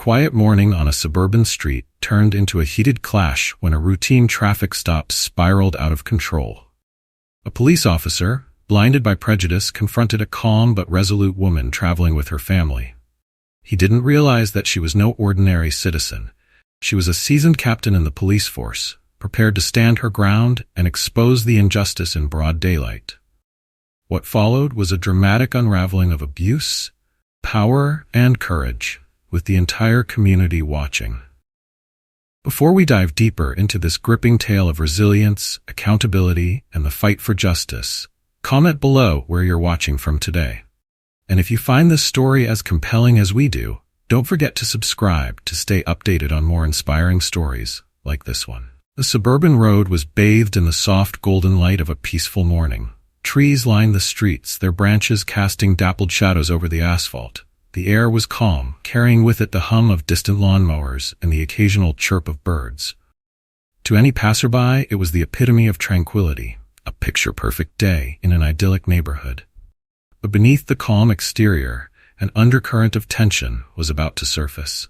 quiet morning on a suburban street turned into a heated clash when a routine traffic stop spiraled out of control. A police officer, blinded by prejudice, confronted a calm but resolute woman traveling with her family. He didn't realize that she was no ordinary citizen. She was a seasoned captain in the police force, prepared to stand her ground and expose the injustice in broad daylight. What followed was a dramatic unraveling of abuse, power, and courage, with the entire community watching. Before we dive deeper into this gripping tale of resilience, accountability, and the fight for justice, comment below where you're watching from today. And if you find this story as compelling as we do, don't forget to subscribe to stay updated on more inspiring stories like this one. The suburban road was bathed in the soft golden light of a peaceful morning. Trees lined the streets, their branches casting dappled shadows over the asphalt. The air was calm, carrying with it the hum of distant lawnmowers and the occasional chirp of birds. To any passerby, it was the epitome of tranquility, a picture-perfect day in an idyllic neighborhood. But beneath the calm exterior, an undercurrent of tension was about to surface.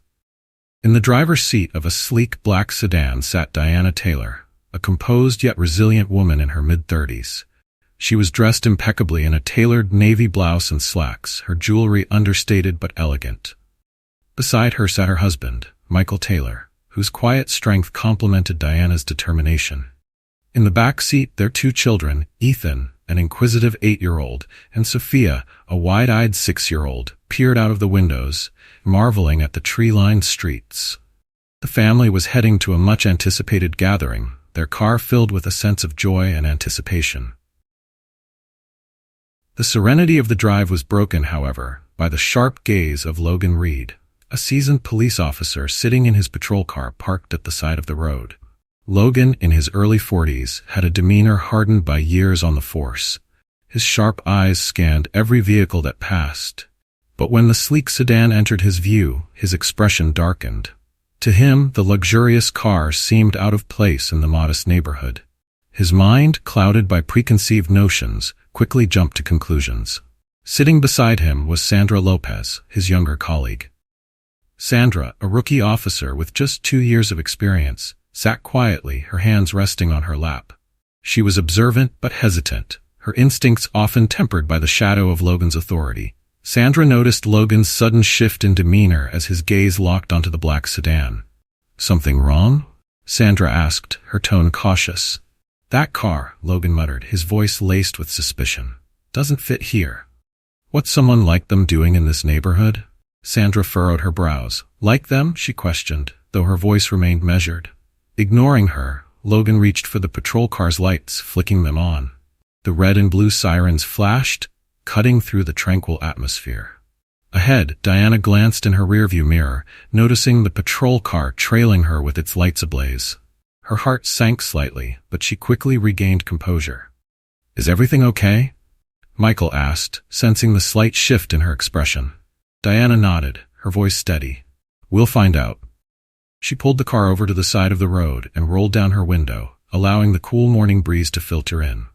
In the driver's seat of a sleek black sedan sat Diana Taylor, a composed yet resilient woman in her mid-30s. She was dressed impeccably in a tailored navy blouse and slacks, her jewelry understated but elegant. Beside her sat her husband, Michael Taylor, whose quiet strength complemented Diana's determination. In the back seat, their two children, Ethan, an inquisitive 8-year-old, and Sophia, a wide-eyed 6-year-old, peered out of the windows, marveling at the tree-lined streets. The family was heading to a much-anticipated gathering, their car filled with a sense of joy and anticipation. The serenity of the drive was broken, however, by the sharp gaze of Logan Reed, a seasoned police officer sitting in his patrol car parked at the side of the road. Logan, in his early 40s, had a demeanor hardened by years on the force. His sharp eyes scanned every vehicle that passed. But when the sleek sedan entered his view, his expression darkened. To him, the luxurious car seemed out of place in the modest neighborhood. His mind, clouded by preconceived notions, quickly jumped to conclusions. Sitting beside him was Sandra Lopez, his younger colleague. Sandra, a rookie officer with just 2 years of experience, sat quietly, her hands resting on her lap. She was observant but hesitant, her instincts often tempered by the shadow of Logan's authority. Sandra noticed Logan's sudden shift in demeanor as his gaze locked onto the black sedan. "Something wrong?" Sandra asked, her tone cautious. "That car," Logan muttered, his voice laced with suspicion, "doesn't fit here." "What's someone like them doing in this neighborhood?" Sandra furrowed her brows. "Like them?" she questioned, though her voice remained measured. Ignoring her, Logan reached for the patrol car's lights, flicking them on. The red and blue sirens flashed, cutting through the tranquil atmosphere. Ahead, Diana glanced in her rearview mirror, noticing the patrol car trailing her with its lights ablaze. Her heart sank slightly, but she quickly regained composure. "Is everything okay?" Michael asked, sensing the slight shift in her expression. Diana nodded, her voice steady. "We'll find out." She pulled the car over to the side of the road and rolled down her window, allowing the cool morning breeze to filter in.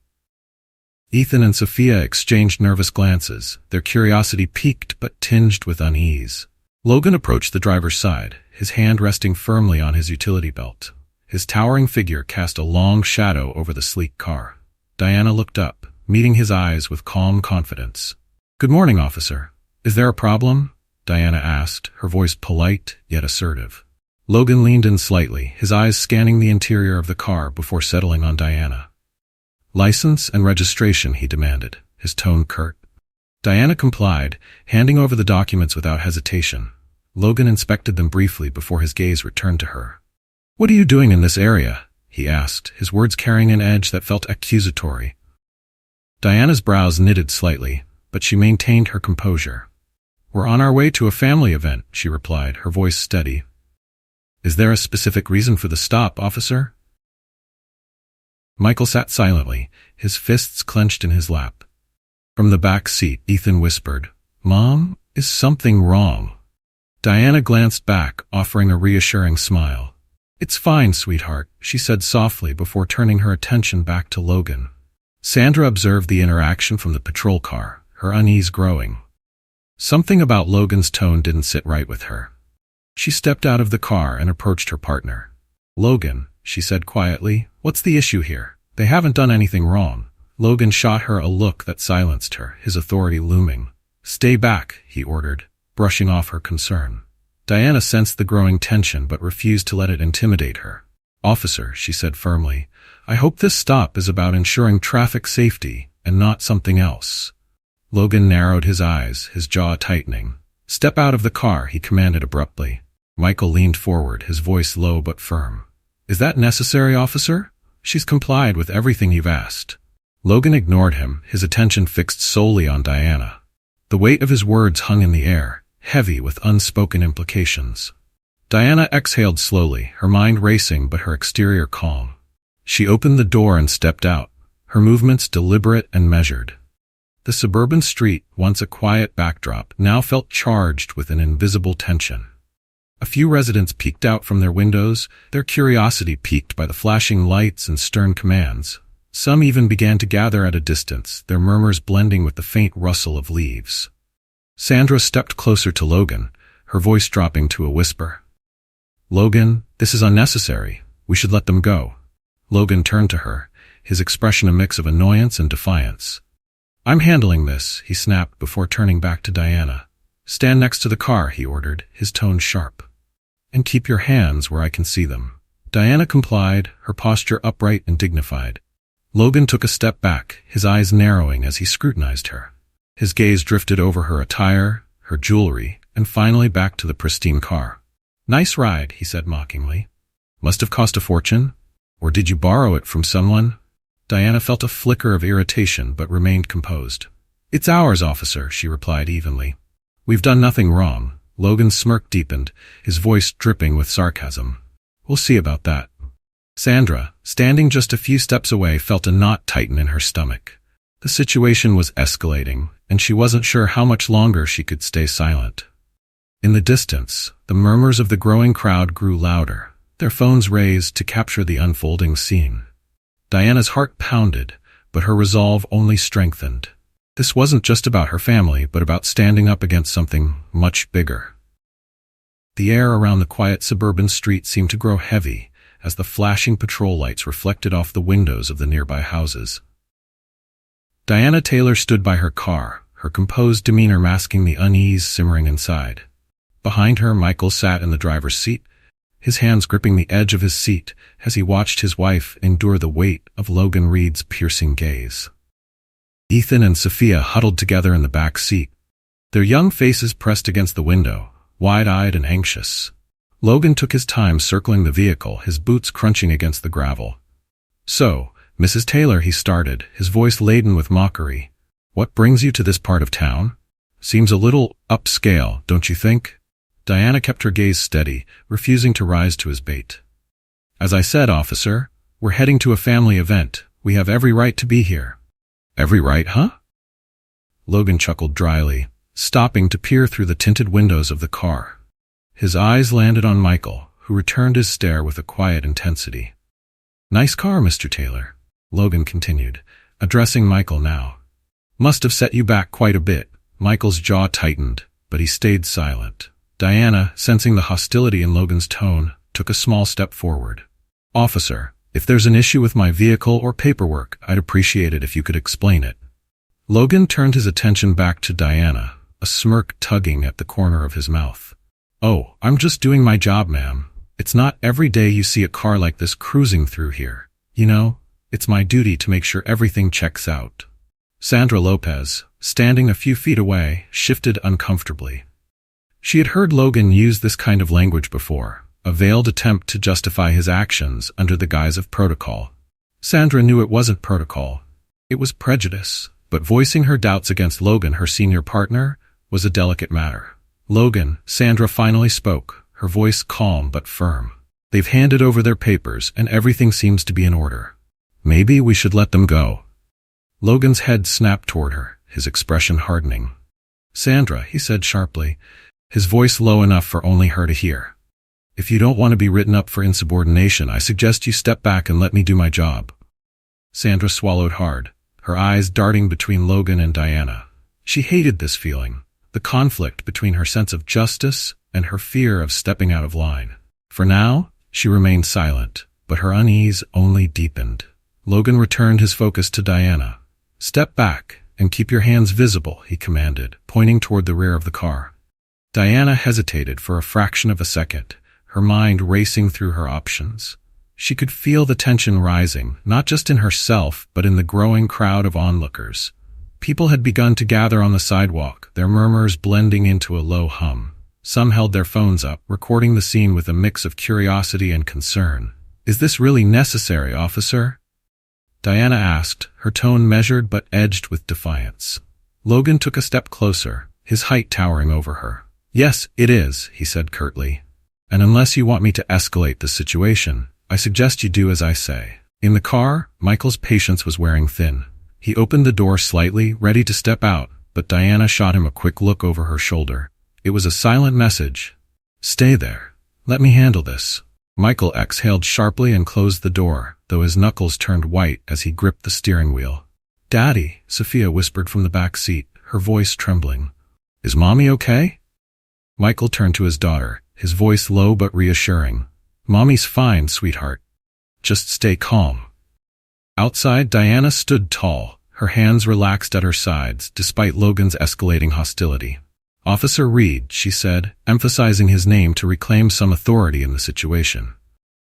Ethan and Sophia exchanged nervous glances, their curiosity piqued but tinged with unease. Logan approached the driver's side, his hand resting firmly on his utility belt. His towering figure cast a long shadow over the sleek car. Diana looked up, meeting his eyes with calm confidence. "Good morning, officer. Is there a problem?" Diana asked, her voice polite yet assertive. Logan leaned in slightly, his eyes scanning the interior of the car before settling on Diana. "License and registration," he demanded, his tone curt. Diana complied, handing over the documents without hesitation. Logan inspected them briefly before his gaze returned to her. "What are you doing in this area?" he asked, his words carrying an edge that felt accusatory. Diana's brows knitted slightly, but she maintained her composure. "We're on our way to a family event," she replied, her voice steady. "Is there a specific reason for the stop, officer?" Michael sat silently, his fists clenched in his lap. From the back seat, Ethan whispered, "Mom, is something wrong?" Diana glanced back, offering a reassuring smile. "It's fine, sweetheart," she said softly before turning her attention back to Logan. Sandra observed the interaction from the patrol car, her unease growing. Something about Logan's tone didn't sit right with her. She stepped out of the car and approached her partner. "Logan," she said quietly, "what's the issue here? They haven't done anything wrong." Logan shot her a look that silenced her, his authority looming. "Stay back," he ordered, brushing off her concern. Diana sensed the growing tension but refused to let it intimidate her. "Officer," she said firmly, "I hope this stop is about ensuring traffic safety and not something else." Logan narrowed his eyes, his jaw tightening. "Step out of the car," he commanded abruptly. Michael leaned forward, his voice low but firm. "Is that necessary, officer? She's complied with everything you've asked." Logan ignored him, his attention fixed solely on Diana. The weight of his words hung in the air, heavy with unspoken implications. Diana exhaled slowly, her mind racing but her exterior calm. She opened the door and stepped out, her movements deliberate and measured. The suburban street, once a quiet backdrop, now felt charged with an invisible tension. A few residents peeked out from their windows, their curiosity piqued by the flashing lights and stern commands. Some even began to gather at a distance, their murmurs blending with the faint rustle of leaves. Sandra stepped closer to Logan, her voice dropping to a whisper. "Logan, this is unnecessary. We should let them go." Logan turned to her, his expression a mix of annoyance and defiance. "I'm handling this," he snapped before turning back to Diana. "Stand next to the car," he ordered, his tone sharp. "And keep your hands where I can see them." Diana complied, her posture upright and dignified. Logan took a step back, his eyes narrowing as he scrutinized her. His gaze drifted over her attire, her jewelry, and finally back to the pristine car. "Nice ride," he said mockingly. "Must have cost a fortune? Or did you borrow it from someone?" Diana felt a flicker of irritation but remained composed. "It's ours, officer," she replied evenly. "We've done nothing wrong." Logan's smirk deepened, his voice dripping with sarcasm. "We'll see about that." Sandra, standing just a few steps away, felt a knot tighten in her stomach. The situation was escalating, and she wasn't sure how much longer she could stay silent. In the distance, the murmurs of the growing crowd grew louder, their phones raised to capture the unfolding scene. Diana's heart pounded, but her resolve only strengthened. This wasn't just about her family, but about standing up against something much bigger. The air around the quiet suburban street seemed to grow heavy as the flashing patrol lights reflected off the windows of the nearby houses. Diana Taylor stood by her car, her composed demeanor masking the unease simmering inside. Behind her, Michael sat in the driver's seat, his hands gripping the edge of his seat as he watched his wife endure the weight of Logan Reed's piercing gaze. Ethan and Sophia huddled together in the back seat, their young faces pressed against the window, wide-eyed and anxious. Logan took his time circling the vehicle, his boots crunching against the gravel. "So, Mrs. Taylor," he started, his voice laden with mockery, "what brings you to this part of town? Seems a little upscale, don't you think?" Diana kept her gaze steady, refusing to rise to his bait. "As I said, officer, we're heading to a family event. We have every right to be here." "Every right, huh?" Logan chuckled dryly, stopping to peer through the tinted windows of the car. His eyes landed on Michael, who returned his stare with a quiet intensity. "Nice car, Mr. Taylor," Logan continued, addressing Michael now. "Must have set you back quite a bit." Michael's jaw tightened, but he stayed silent. Diana, sensing the hostility in Logan's tone, took a small step forward. "Officer, if there's an issue with my vehicle or paperwork, I'd appreciate it if you could explain it." Logan turned his attention back to Diana, a smirk tugging at the corner of his mouth. "Oh, I'm just doing my job, ma'am. It's not every day you see a car like this cruising through here. You know, it's my duty to make sure everything checks out." Sandra Lopez, standing a few feet away, shifted uncomfortably. She had heard Logan use this kind of language before, a veiled attempt to justify his actions under the guise of protocol. Sandra knew it wasn't protocol. It was prejudice, but voicing her doubts against Logan, her senior partner, was a delicate matter. "Logan," Sandra finally spoke, her voice calm but firm. "They've handed over their papers and everything seems to be in order. Maybe we should let them go." Logan's head snapped toward her, his expression hardening. "Sandra," he said sharply, his voice low enough for only her to hear. "If you don't want to be written up for insubordination, I suggest you step back and let me do my job." Sandra swallowed hard, her eyes darting between Logan and Diana. She hated this feeling, the the conflict between her sense of justice and her fear of stepping out of line. For now, she remained silent, but her unease only deepened. Logan returned his focus to Diana. "Step back and keep your hands visible," he commanded, pointing toward the rear of the car. Diana hesitated for a fraction of a second, her mind racing through her options. She could feel the tension rising, not just in herself, but in the growing crowd of onlookers. People had begun to gather on the sidewalk, their murmurs blending into a low hum. Some held their phones up, recording the scene with a mix of curiosity and concern. "Is this really necessary, officer?" Diana asked, her tone measured but edged with defiance. Logan took a step closer, his height towering over her. "Yes, it is," he said curtly. "And unless you want me to escalate the situation, I suggest you do as I say." In the car, Michael's patience was wearing thin. He opened the door slightly, ready to step out, but Diana shot him a quick look over her shoulder. It was a silent message. "Stay there. Let me handle this." Michael exhaled sharply and closed the door, though his knuckles turned white as he gripped the steering wheel. "Daddy," Sophia whispered from the back seat, her voice trembling. "Is Mommy okay?" Michael turned to his daughter, his voice low but reassuring. "Mommy's fine, sweetheart. Just stay calm." Outside, Diana stood tall, her hands relaxed at her sides, despite Logan's escalating hostility. "Officer Reed," she said, emphasizing his name to reclaim some authority in the situation.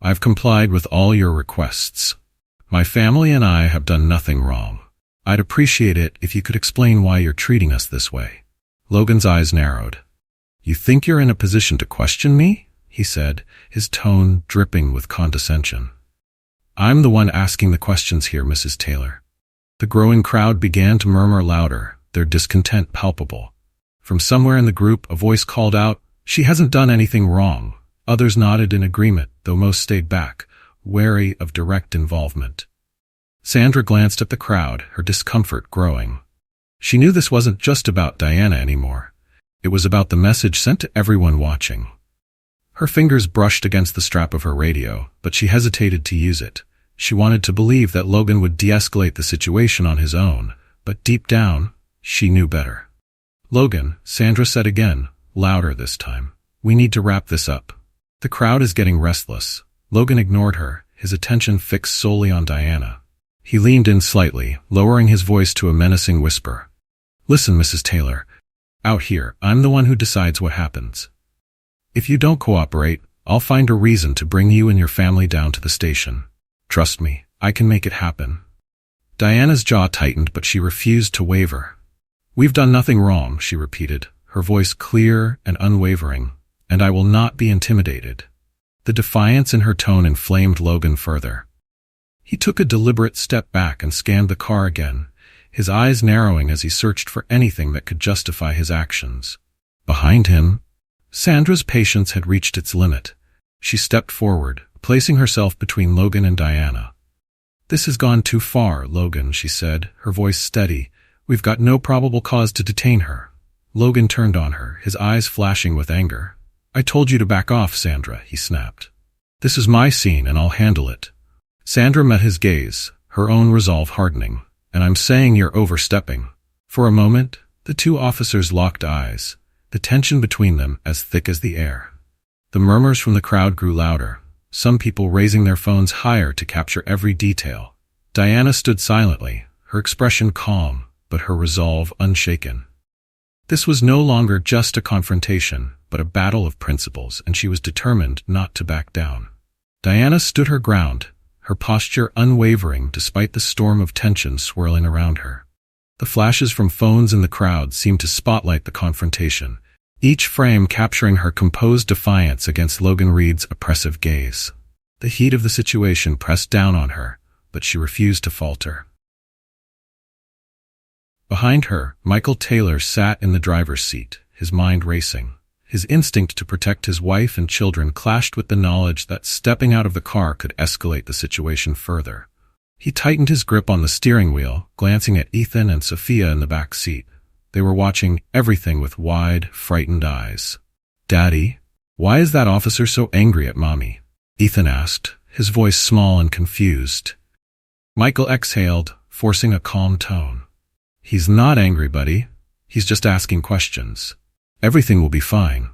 "I've complied with all your requests. My family and I have done nothing wrong. I'd appreciate it if you could explain why you're treating us this way." Logan's eyes narrowed. "You think you're in a position to question me?" he said, his tone dripping with condescension. "I'm the one asking the questions here, Mrs. Taylor." The growing crowd began to murmur louder, their discontent palpable. From somewhere in the group, a voice called out, "She hasn't done anything wrong." Others nodded in agreement, though most stayed back, wary of direct involvement. Sandra glanced at the crowd, her discomfort growing. She knew this wasn't just about Diana anymore. It was about the message sent to everyone watching. Her fingers brushed against the strap of her radio, but she hesitated to use it. She wanted to believe that Logan would de-escalate the situation on his own, but deep down, she knew better. "Logan," Sandra said again, louder this time. "We need to wrap this up. The crowd is getting restless." Logan ignored her, his attention fixed solely on Diana. He leaned in slightly, lowering his voice to a menacing whisper. "Listen, Mrs. Taylor. Out here, I'm the one who decides what happens. If you don't cooperate, I'll find a reason to bring you and your family down to the station. Trust me, I can make it happen." Diana's jaw tightened, but she refused to waver. "We've done nothing wrong," she repeated, her voice clear and unwavering, "and I will not be intimidated." The defiance in her tone inflamed Logan further. He took a deliberate step back and scanned the car again, his eyes narrowing as he searched for anything that could justify his actions. Behind him, Sandra's patience had reached its limit. She stepped forward, placing herself between Logan and Diana. "This has gone too far, Logan," she said, her voice steady. "We've got no probable cause to detain her." Logan turned on her, his eyes flashing with anger. "I told you to back off, Sandra," he snapped. "This is my scene and I'll handle it." Sandra met his gaze, her own resolve hardening. "And I'm saying you're overstepping." For a moment, the two officers locked eyes, the tension between them as thick as the air. The murmurs from the crowd grew louder, some people raising their phones higher to capture every detail. Diana stood silently, her expression calm, but her resolve unshaken. This was no longer just a confrontation, but a battle of principles, and she was determined not to back down. Diana stood her ground, her posture unwavering despite the storm of tension swirling around her. The flashes from phones in the crowd seemed to spotlight the confrontation, each frame capturing her composed defiance against Logan Reed's oppressive gaze. The heat of the situation pressed down on her, but she refused to falter. Behind her, Michael Taylor sat in the driver's seat, his mind racing. His instinct to protect his wife and children clashed with the knowledge that stepping out of the car could escalate the situation further. He tightened his grip on the steering wheel, glancing at Ethan and Sophia in the back seat. They were watching everything with wide, frightened eyes. "Daddy, why is that officer so angry at Mommy?" Ethan asked, his voice small and confused. Michael exhaled, forcing a calm tone. "He's not angry, buddy. He's just asking questions. Everything will be fine.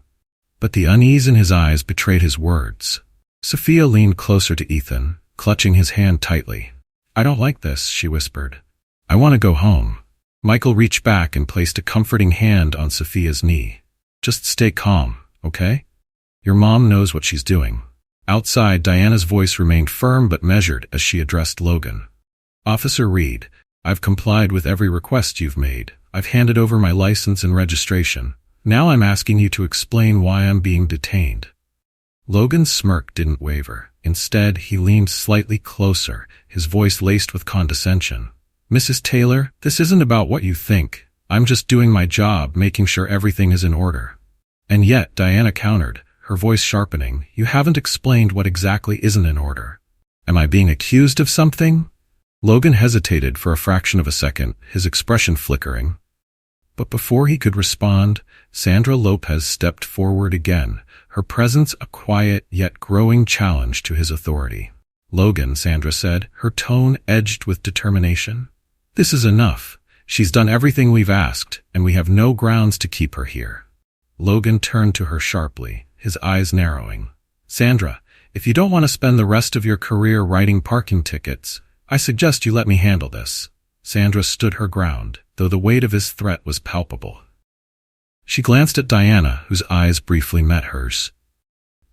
But the unease in his eyes betrayed his words. Sophia leaned closer to Ethan, clutching his hand tightly. I don't like this, she whispered. I want to go home. Michael reached back and placed a comforting hand on Sophia's knee. Just stay calm, okay? Your mom knows what she's doing. Outside, Diana's voice remained firm but measured as she addressed Logan. Officer Reed, I've complied with every request you've made. I've handed over my license and registration. Now I'm asking you to explain why I'm being detained. Logan's smirk didn't waver. Instead, he leaned slightly closer, his voice laced with condescension. Mrs. Taylor, this isn't about what you think. I'm just doing my job, making sure everything is in order. And yet, Diana countered, her voice sharpening, you haven't explained what exactly isn't in order. Am I being accused of something? Logan hesitated for a fraction of a second, his expression flickering. But before he could respond, Sandra Lopez stepped forward again, her presence a quiet yet growing challenge to his authority. Logan, Sandra said, her tone edged with determination. This is enough. She's done everything we've asked, and we have no grounds to keep her here. Logan turned to her sharply, his eyes narrowing. Sandra, if you don't want to spend the rest of your career writing parking tickets, I suggest you let me handle this. Sandra stood her ground, though the weight of his threat was palpable. She glanced at Diana, whose eyes briefly met hers.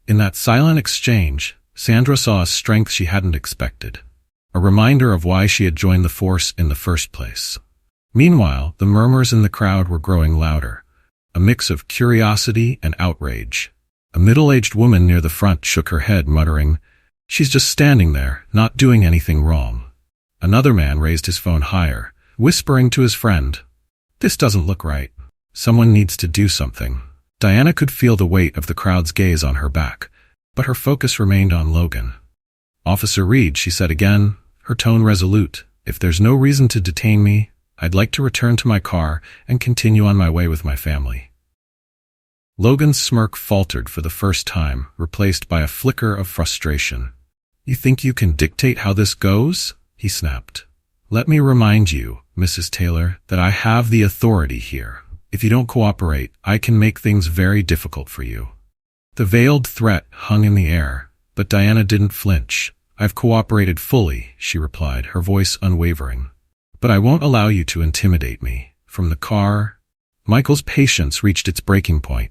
In that silent exchange, Sandra saw a strength she hadn't expected, a reminder of why she had joined the force in the first place. Meanwhile, the murmurs in the crowd were growing louder, a mix of curiosity and outrage. A middle-aged woman near the front shook her head, muttering, "She's just standing there, not doing anything wrong." Another man raised his phone higher, whispering to his friend, "This doesn't look right. Someone needs to do something." Diana could feel the weight of the crowd's gaze on her back, but her focus remained on Logan. "Officer Reed," she said again, her tone resolute, "if there's no reason to detain me, I'd like to return to my car and continue on my way with my family." Logan's smirk faltered for the first time, replaced by a flicker of frustration. "You think you can dictate how this goes?" he snapped. "Let me remind you, Mrs. Taylor, that I have the authority here. If you don't cooperate, I can make things very difficult for you." The veiled threat hung in the air, but Diana didn't flinch. "I've cooperated fully," she replied, her voice unwavering. "But I won't allow you to intimidate me." From the car, Michael's patience reached its breaking point.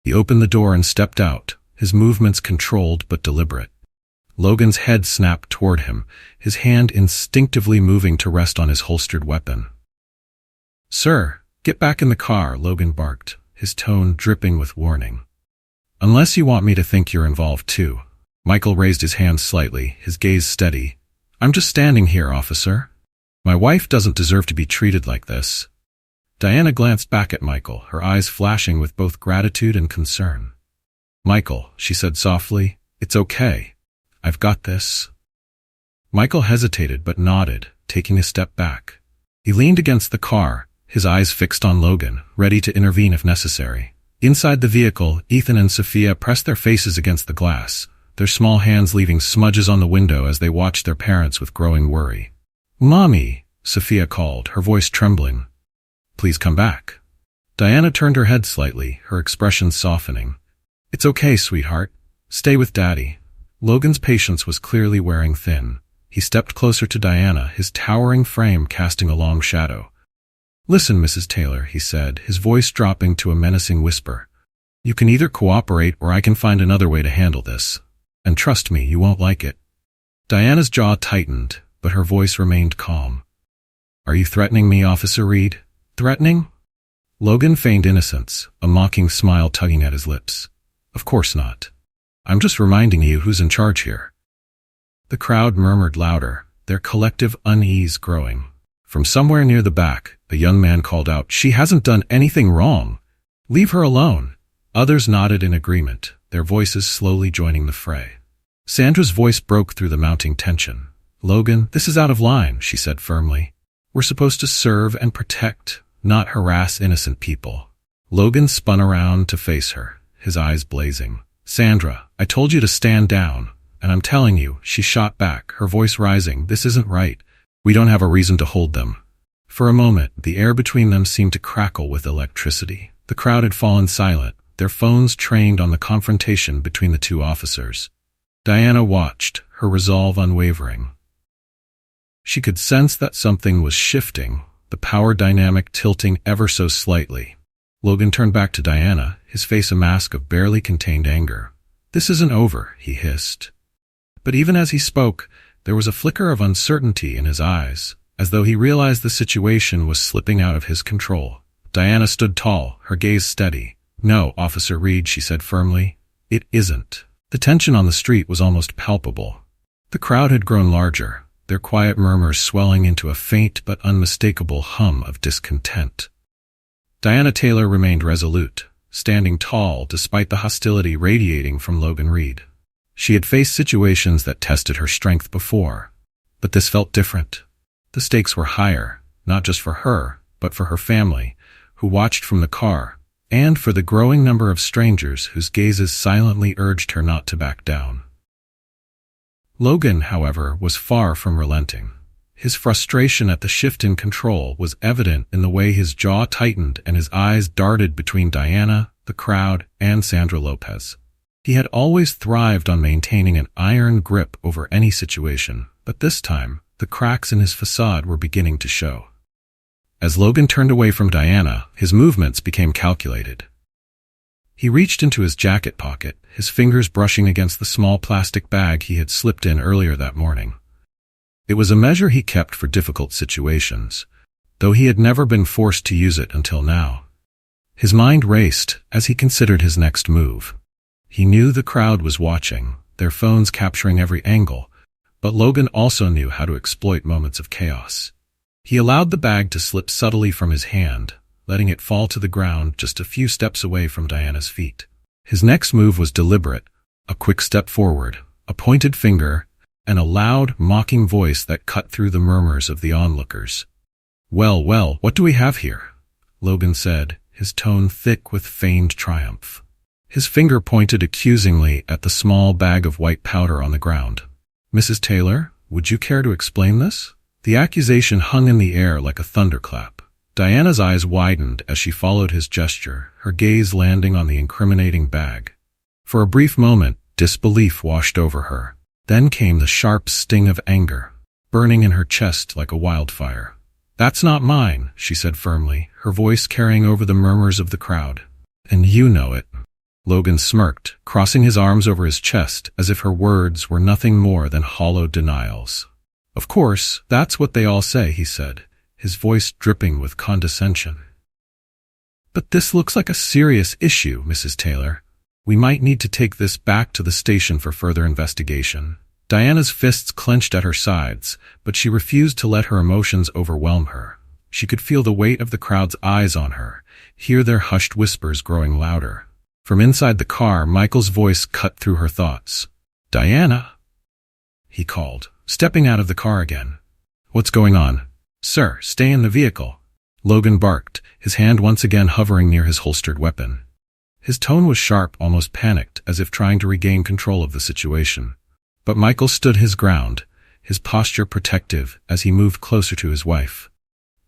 He opened the door and stepped out, his movements controlled but deliberate. Logan's head snapped toward him, his hand instinctively moving to rest on his holstered weapon. "Sir, get back in the car," Logan barked, his tone dripping with warning. "Unless you want me to think you're involved too." Michael raised his hand slightly, his gaze steady. "I'm just standing here, officer. My wife doesn't deserve to be treated like this." Diana glanced back at Michael, her eyes flashing with both gratitude and concern. "Michael," she said softly, "it's okay. I've got this." Michael hesitated but nodded, taking a step back. He leaned against the car, his eyes fixed on Logan, ready to intervene if necessary. Inside the vehicle, Ethan and Sophia pressed their faces against the glass, their small hands leaving smudges on the window as they watched their parents with growing worry. "Mommy," Sophia called, her voice trembling. "Please come back." Diana turned her head slightly, her expression softening. "It's okay, sweetheart. Stay with Daddy." Logan's patience was clearly wearing thin. He stepped closer to Diana, his towering frame casting a long shadow. "Listen, Mrs. Taylor," he said, his voice dropping to a menacing whisper. "You can either cooperate or I can find another way to handle this. And trust me, you won't like it." Diana's jaw tightened, but her voice remained calm. "Are you threatening me, Officer Reed?" "Threatening?" Logan feigned innocence, a mocking smile tugging at his lips. "Of course not. I'm just reminding you who's in charge here." The crowd murmured louder, their collective unease growing. From somewhere near the back, a young man called out, "She hasn't done anything wrong. Leave her alone." Others nodded in agreement, their voices slowly joining the fray. Sandra's voice broke through the mounting tension. "Logan, this is out of line," she said firmly. "We're supposed to serve and protect, not harass innocent people." Logan spun around to face her, his eyes blazing. "Sandra, I told you to stand down, and I'm telling you," she shot back, her voice rising, "this isn't right. We don't have a reason to hold them." For a moment, the air between them seemed to crackle with electricity. The crowd had fallen silent, their phones trained on the confrontation between the two officers. Diana watched, her resolve unwavering. She could sense that something was shifting, the power dynamic tilting ever so slightly. Logan turned back to Diana, his face a mask of barely contained anger. "This isn't over," he hissed. But even as he spoke, there was a flicker of uncertainty in his eyes, as though he realized the situation was slipping out of his control. Diana stood tall, her gaze steady. "No, Officer Reed," she said firmly. "It isn't." The tension on the street was almost palpable. The crowd had grown larger, their quiet murmurs swelling into a faint but unmistakable hum of discontent. Diana Taylor remained resolute, standing tall despite the hostility radiating from Logan Reed. She had faced situations that tested her strength before, but this felt different. The stakes were higher, not just for her, but for her family, who watched from the car, and for the growing number of strangers whose gazes silently urged her not to back down. Logan, however, was far from relenting. His frustration at the shift in control was evident in the way his jaw tightened and his eyes darted between Diana, the crowd, and Sandra Lopez. He had always thrived on maintaining an iron grip over any situation, but this time, the cracks in his facade were beginning to show. As Logan turned away from Diana, his movements became calculated. He reached into his jacket pocket, his fingers brushing against the small plastic bag he had slipped in earlier that morning. It was a measure he kept for difficult situations, though he had never been forced to use it until now. His mind raced as he considered his next move. He knew the crowd was watching, their phones capturing every angle, but Logan also knew how to exploit moments of chaos. He allowed the bag to slip subtly from his hand, letting it fall to the ground just a few steps away from Diana's feet. His next move was deliberate, a quick step forward, a pointed finger, and a loud, mocking voice that cut through the murmurs of the onlookers. "Well, well, what do we have here?" Logan said, his tone thick with feigned triumph. His finger pointed accusingly at the small bag of white powder on the ground. "Mrs. Taylor, would you care to explain this?" The accusation hung in the air like a thunderclap. Diana's eyes widened as she followed his gesture, her gaze landing on the incriminating bag. For a brief moment, disbelief washed over her. Then came the sharp sting of anger, burning in her chest like a wildfire. "That's not mine," she said firmly, her voice carrying over the murmurs of the crowd. "And you know it." Logan smirked, crossing his arms over his chest as if her words were nothing more than hollow denials. "Of course, that's what they all say," he said, his voice dripping with condescension. "But this looks like a serious issue, Mrs. Taylor. We might need to take this back to the station for further investigation." Diana's fists clenched at her sides, but she refused to let her emotions overwhelm her. She could feel the weight of the crowd's eyes on her, hear their hushed whispers growing louder. From inside the car, Michael's voice cut through her thoughts. "Diana," he called, stepping out of the car again. "What's going on?" "Sir, stay in the vehicle," Logan barked, his hand once again hovering near his holstered weapon. His tone was sharp, almost panicked, as if trying to regain control of the situation. But Michael stood his ground, his posture protective as he moved closer to his wife.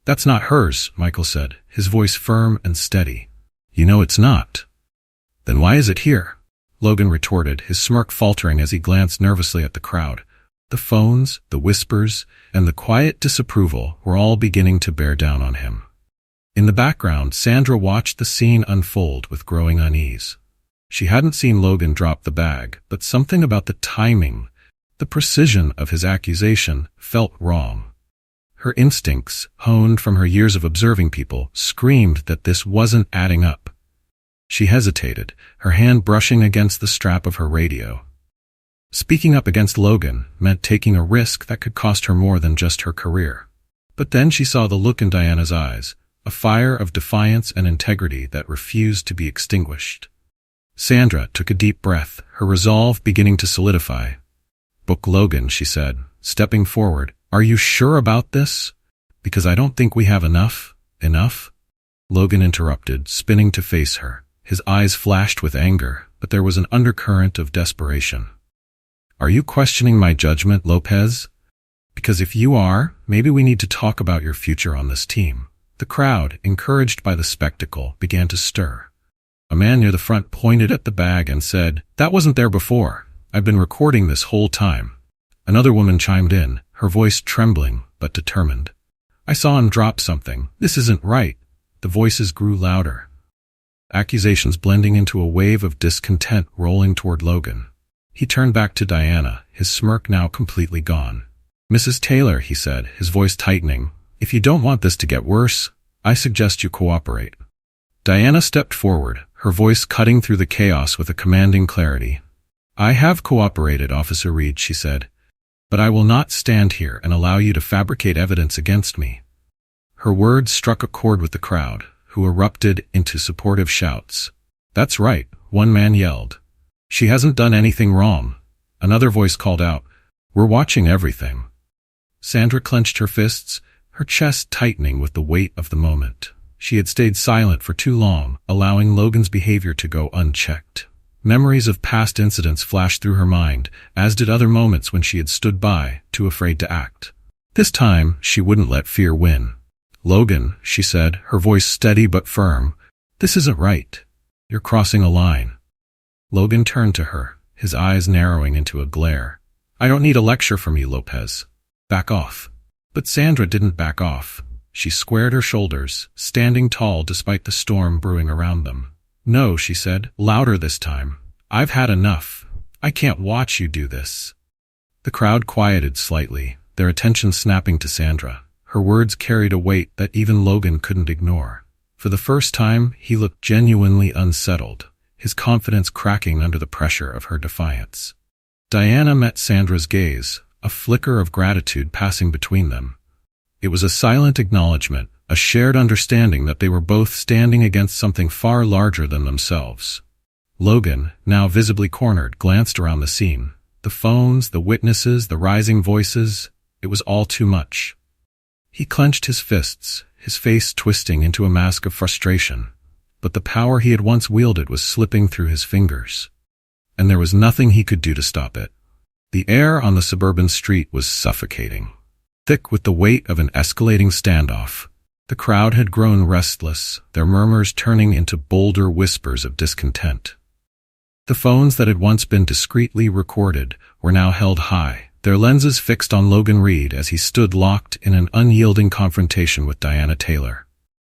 "That's not hers," Michael said, his voice firm and steady. "You know it's not." "Then why is it here?" Logan retorted, his smirk faltering as he glanced nervously at the crowd. The phones, the whispers, and the quiet disapproval were all beginning to bear down on him. In the background, Sandra watched the scene unfold with growing unease. She hadn't seen Logan drop the bag, but something about the timing, the precision of his accusation, felt wrong. Her instincts, honed from her years of observing people, screamed that this wasn't adding up. She hesitated, her hand brushing against the strap of her radio. Speaking up against Logan meant taking a risk that could cost her more than just her career. But then she saw the look in Diana's eyes, a fire of defiance and integrity that refused to be extinguished. Sandra took a deep breath, her resolve beginning to solidify. "Book Logan," she said, stepping forward. "Are you sure about this? Because I don't think we have enough." "Enough?" Logan interrupted, spinning to face her. His eyes flashed with anger, but there was an undercurrent of desperation. "Are you questioning my judgment, Lopez? Because if you are, maybe we need to talk about your future on this team. The crowd, encouraged by the spectacle, began to stir. A man near the front pointed at the bag and said, "That wasn't there before. I've been recording this whole time." Another woman chimed in, her voice trembling but determined. "I saw him drop something. This isn't right." The voices grew louder, accusations blending into a wave of discontent rolling toward Logan. He turned back to Diana, his smirk now completely gone. "Mrs. Taylor," he said, his voice tightening, "if you don't want this to get worse, I suggest you cooperate." Diana stepped forward, her voice cutting through the chaos with a commanding clarity. "I have cooperated, Officer Reed," she said, "but I will not stand here and allow you to fabricate evidence against me." Her words struck a chord with the crowd, who erupted into supportive shouts. "That's right," one man yelled. "She hasn't done anything wrong." Another voice called out, "We're watching everything." Sandra clenched her fists, her chest tightening with the weight of the moment. She had stayed silent for too long, allowing Logan's behavior to go unchecked. Memories of past incidents flashed through her mind, as did other moments when she had stood by, too afraid to act. This time, she wouldn't let fear win. "Logan," she said, her voice steady but firm, "this isn't right. You're crossing a line." Logan turned to her, his eyes narrowing into a glare. "I don't need a lecture from you, Lopez. Back off." But Sandra didn't back off. She squared her shoulders, standing tall despite the storm brewing around them. "No," she said, louder this time. "I've had enough. I can't watch you do this." The crowd quieted slightly, their attention snapping to Sandra. Her words carried a weight that even Logan couldn't ignore. For the first time, he looked genuinely unsettled, his confidence cracking under the pressure of her defiance. Diana met Sandra's gaze, a flicker of gratitude passing between them. It was a silent acknowledgement, a shared understanding that they were both standing against something far larger than themselves. Logan, now visibly cornered, glanced around the scene. The phones, the witnesses, the rising voices, it was all too much. He clenched his fists, his face twisting into a mask of frustration. But the power he had once wielded was slipping through his fingers. And there was nothing he could do to stop it. The air on the suburban street was suffocating, thick with the weight of an escalating standoff. The crowd had grown restless, their murmurs turning into bolder whispers of discontent. The phones that had once been discreetly recorded were now held high, their lenses fixed on Logan Reed as he stood locked in an unyielding confrontation with Diana Taylor.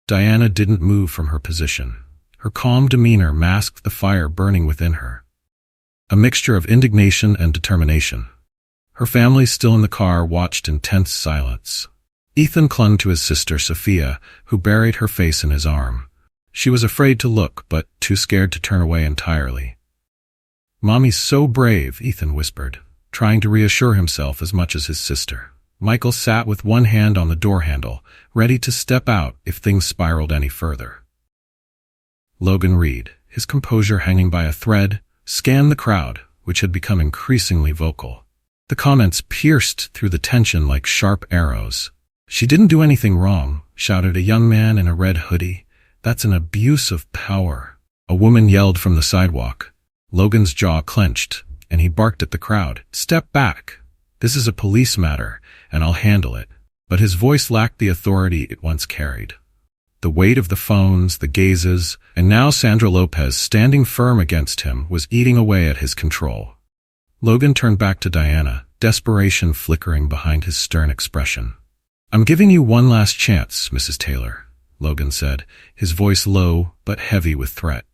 Diana didn't move from her position. Her calm demeanor masked the fire burning within her, a mixture of indignation and determination. Her family, still in the car, watched in tense silence. Ethan clung to his sister Sophia, who buried her face in his arm. She was afraid to look, but too scared to turn away entirely. "Mommy's so brave," Ethan whispered, trying to reassure himself as much as his sister. Michael sat with one hand on the door handle, ready to step out if things spiraled any further. Logan Reed, his composure hanging by a thread, scanned the crowd, which had become increasingly vocal. The comments pierced through the tension like sharp arrows. "She didn't do anything wrong," shouted a young man in a red hoodie. "That's an abuse of power." A woman yelled from the sidewalk. Logan's jaw clenched, and he barked at the crowd. "Step back. This is a police matter, and I'll handle it." But his voice lacked the authority it once carried. The weight of the phones, the gazes, and now Sandra Lopez standing firm against him was eating away at his control. Logan turned back to Diana, desperation flickering behind his stern expression. "I'm giving you one last chance, Mrs. Taylor," Logan said, his voice low but heavy with threat.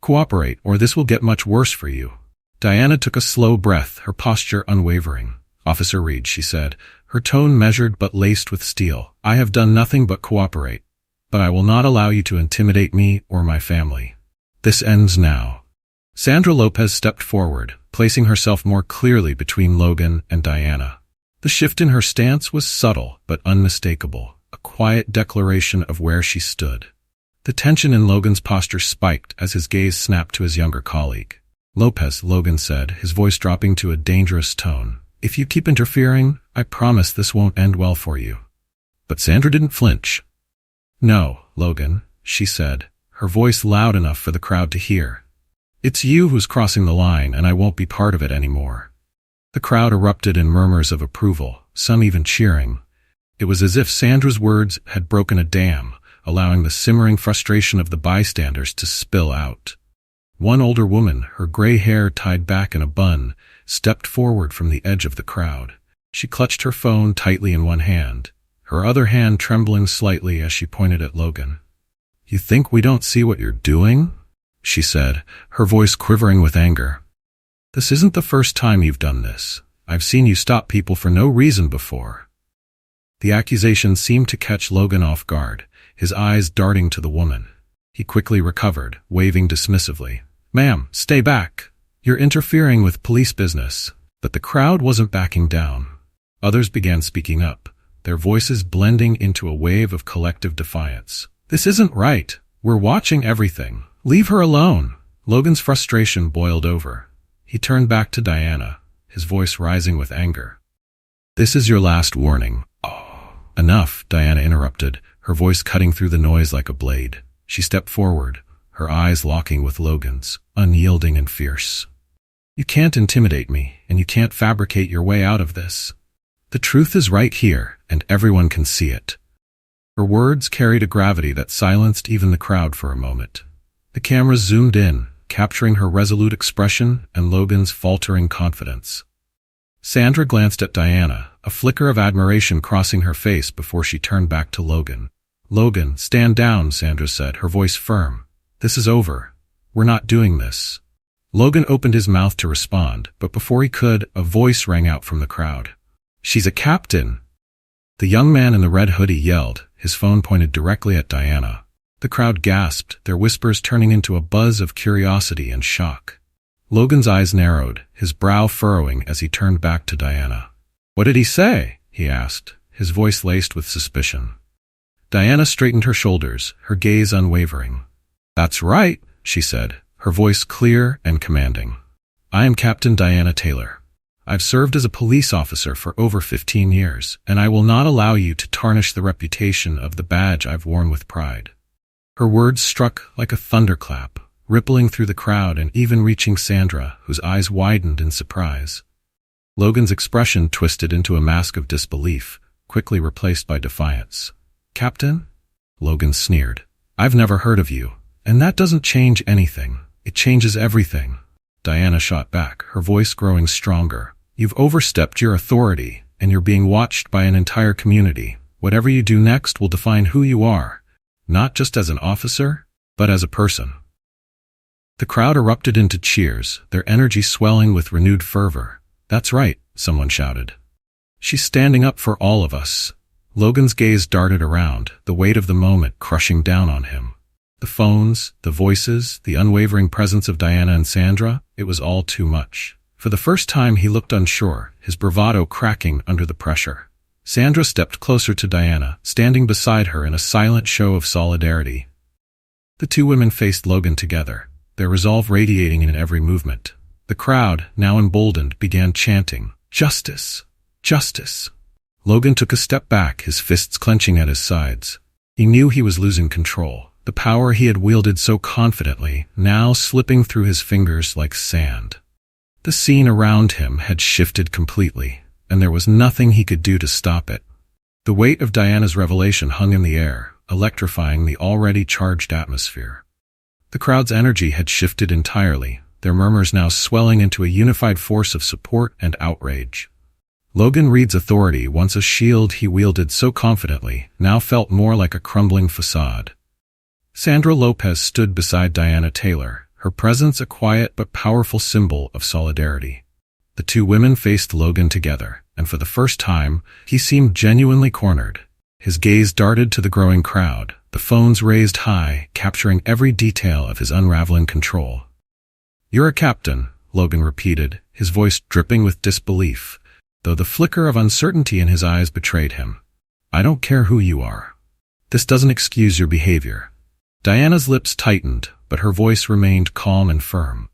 "Cooperate, or this will get much worse for you." Diana took a slow breath, her posture unwavering. "Officer Reed," she said, her tone measured but laced with steel, "I have done nothing but cooperate, but I will not allow you to intimidate me or my family. This ends now." Sandra Lopez stepped forward, placing herself more clearly between Logan and Diana. The shift in her stance was subtle but unmistakable, a quiet declaration of where she stood. The tension in Logan's posture spiked as his gaze snapped to his younger colleague. "Lopez," Logan said, his voice dropping to a dangerous tone, "if you keep interfering, I promise this won't end well for you." But Sandra didn't flinch. "No, Logan," she said, her voice loud enough for the crowd to hear. "It's you who's crossing the line, and I won't be part of it anymore." The crowd erupted in murmurs of approval, some even cheering. It was as if Sandra's words had broken a dam, allowing the simmering frustration of the bystanders to spill out. One older woman, her gray hair tied back in a bun, stepped forward from the edge of the crowd. She clutched her phone tightly in one hand, her other hand trembling slightly as she pointed at Logan. "You think we don't see what you're doing?" she said, her voice quivering with anger. "This isn't the first time you've done this. I've seen you stop people for no reason before." The accusation seemed to catch Logan off guard, his eyes darting to the woman. He quickly recovered, waving dismissively. "Ma'am, stay back. You're interfering with police business." But the crowd wasn't backing down. Others began speaking up, their voices blending into a wave of collective defiance. "This isn't right. We're watching everything. Leave her alone." Logan's frustration boiled over. He turned back to Diana, his voice rising with anger. "This is your last warning." "Oh." "Enough," Diana interrupted, her voice cutting through the noise like a blade. She stepped forward, her eyes locking with Logan's, unyielding and fierce. "You can't intimidate me, and you can't fabricate your way out of this. The truth is right here, and everyone can see it." Her words carried a gravity that silenced even the crowd for a moment. The cameras zoomed in, capturing her resolute expression and Logan's faltering confidence. Sandra glanced at Diana, a flicker of admiration crossing her face before she turned back to Logan. "Logan, stand down," Sandra said, her voice firm. "This is over. We're not doing this." Logan opened his mouth to respond, but before he could, a voice rang out from the crowd. "She's a captain!" The young man in the red hoodie yelled, his phone pointed directly at Diana. The crowd gasped, their whispers turning into a buzz of curiosity and shock. Logan's eyes narrowed, his brow furrowing as he turned back to Diana. "What did he say?" he asked, his voice laced with suspicion. Diana straightened her shoulders, her gaze unwavering. "That's right," she said, her voice clear and commanding. "I am Captain Diana Taylor. I've served as a police officer for over 15 years, and I will not allow you to tarnish the reputation of the badge I've worn with pride." Her words struck like a thunderclap, rippling through the crowd and even reaching Sandra, whose eyes widened in surprise. Logan's expression twisted into a mask of disbelief, quickly replaced by defiance. "Captain?" Logan sneered. "I've never heard of you, and that doesn't change anything. It changes everything." Diana shot back, her voice growing stronger. "You've overstepped your authority, and you're being watched by an entire community. Whatever you do next will define who you are, not just as an officer, but as a person." The crowd erupted into cheers, their energy swelling with renewed fervor. "That's right," someone shouted. "She's standing up for all of us." Logan's gaze darted around, the weight of the moment crushing down on him. The phones, the voices, the unwavering presence of Diana and Sandra, it was all too much. For the first time he looked unsure, his bravado cracking under the pressure. Sandra stepped closer to Diana, standing beside her in a silent show of solidarity. The two women faced Logan together, their resolve radiating in every movement. The crowd, now emboldened, began chanting, "Justice! Justice!" Logan took a step back, his fists clenching at his sides. He knew he was losing control, the power he had wielded so confidently, now slipping through his fingers like sand. The scene around him had shifted completely, and there was nothing he could do to stop it. The weight of Diana's revelation hung in the air, electrifying the already charged atmosphere. The crowd's energy had shifted entirely, their murmurs now swelling into a unified force of support and outrage. Logan Reed's authority, once a shield he wielded so confidently, now felt more like a crumbling facade. Sandra Lopez stood beside Diana Taylor, her presence a quiet but powerful symbol of solidarity. The two women faced Logan together, and for the first time, he seemed genuinely cornered. His gaze darted to the growing crowd, the phones raised high, capturing every detail of his unraveling control. "You're a captain," Logan repeated, his voice dripping with disbelief, though the flicker of uncertainty in his eyes betrayed him. "I don't care who you are. This doesn't excuse your behavior." Diana's lips tightened, but her voice remained calm and firm.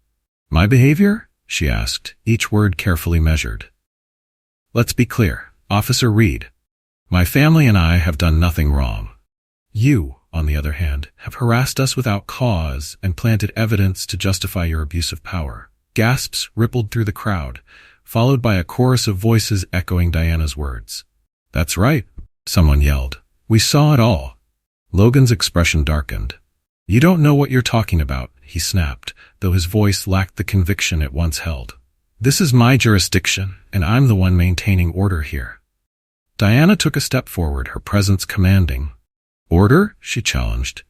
"My behavior?" she asked, each word carefully measured. "Let's be clear, Officer Reed. My family and I have done nothing wrong. You, on the other hand, have harassed us without cause and planted evidence to justify your abuse of power." Gasps rippled through the crowd, followed by a chorus of voices echoing Diana's words. "That's right," someone yelled. "We saw it all." Logan's expression darkened. "You don't know what you're talking about," he snapped, though his voice lacked the conviction it once held. "This is my jurisdiction, and I'm the one maintaining order here." Diana took a step forward, her presence commanding. "Order?" she challenged.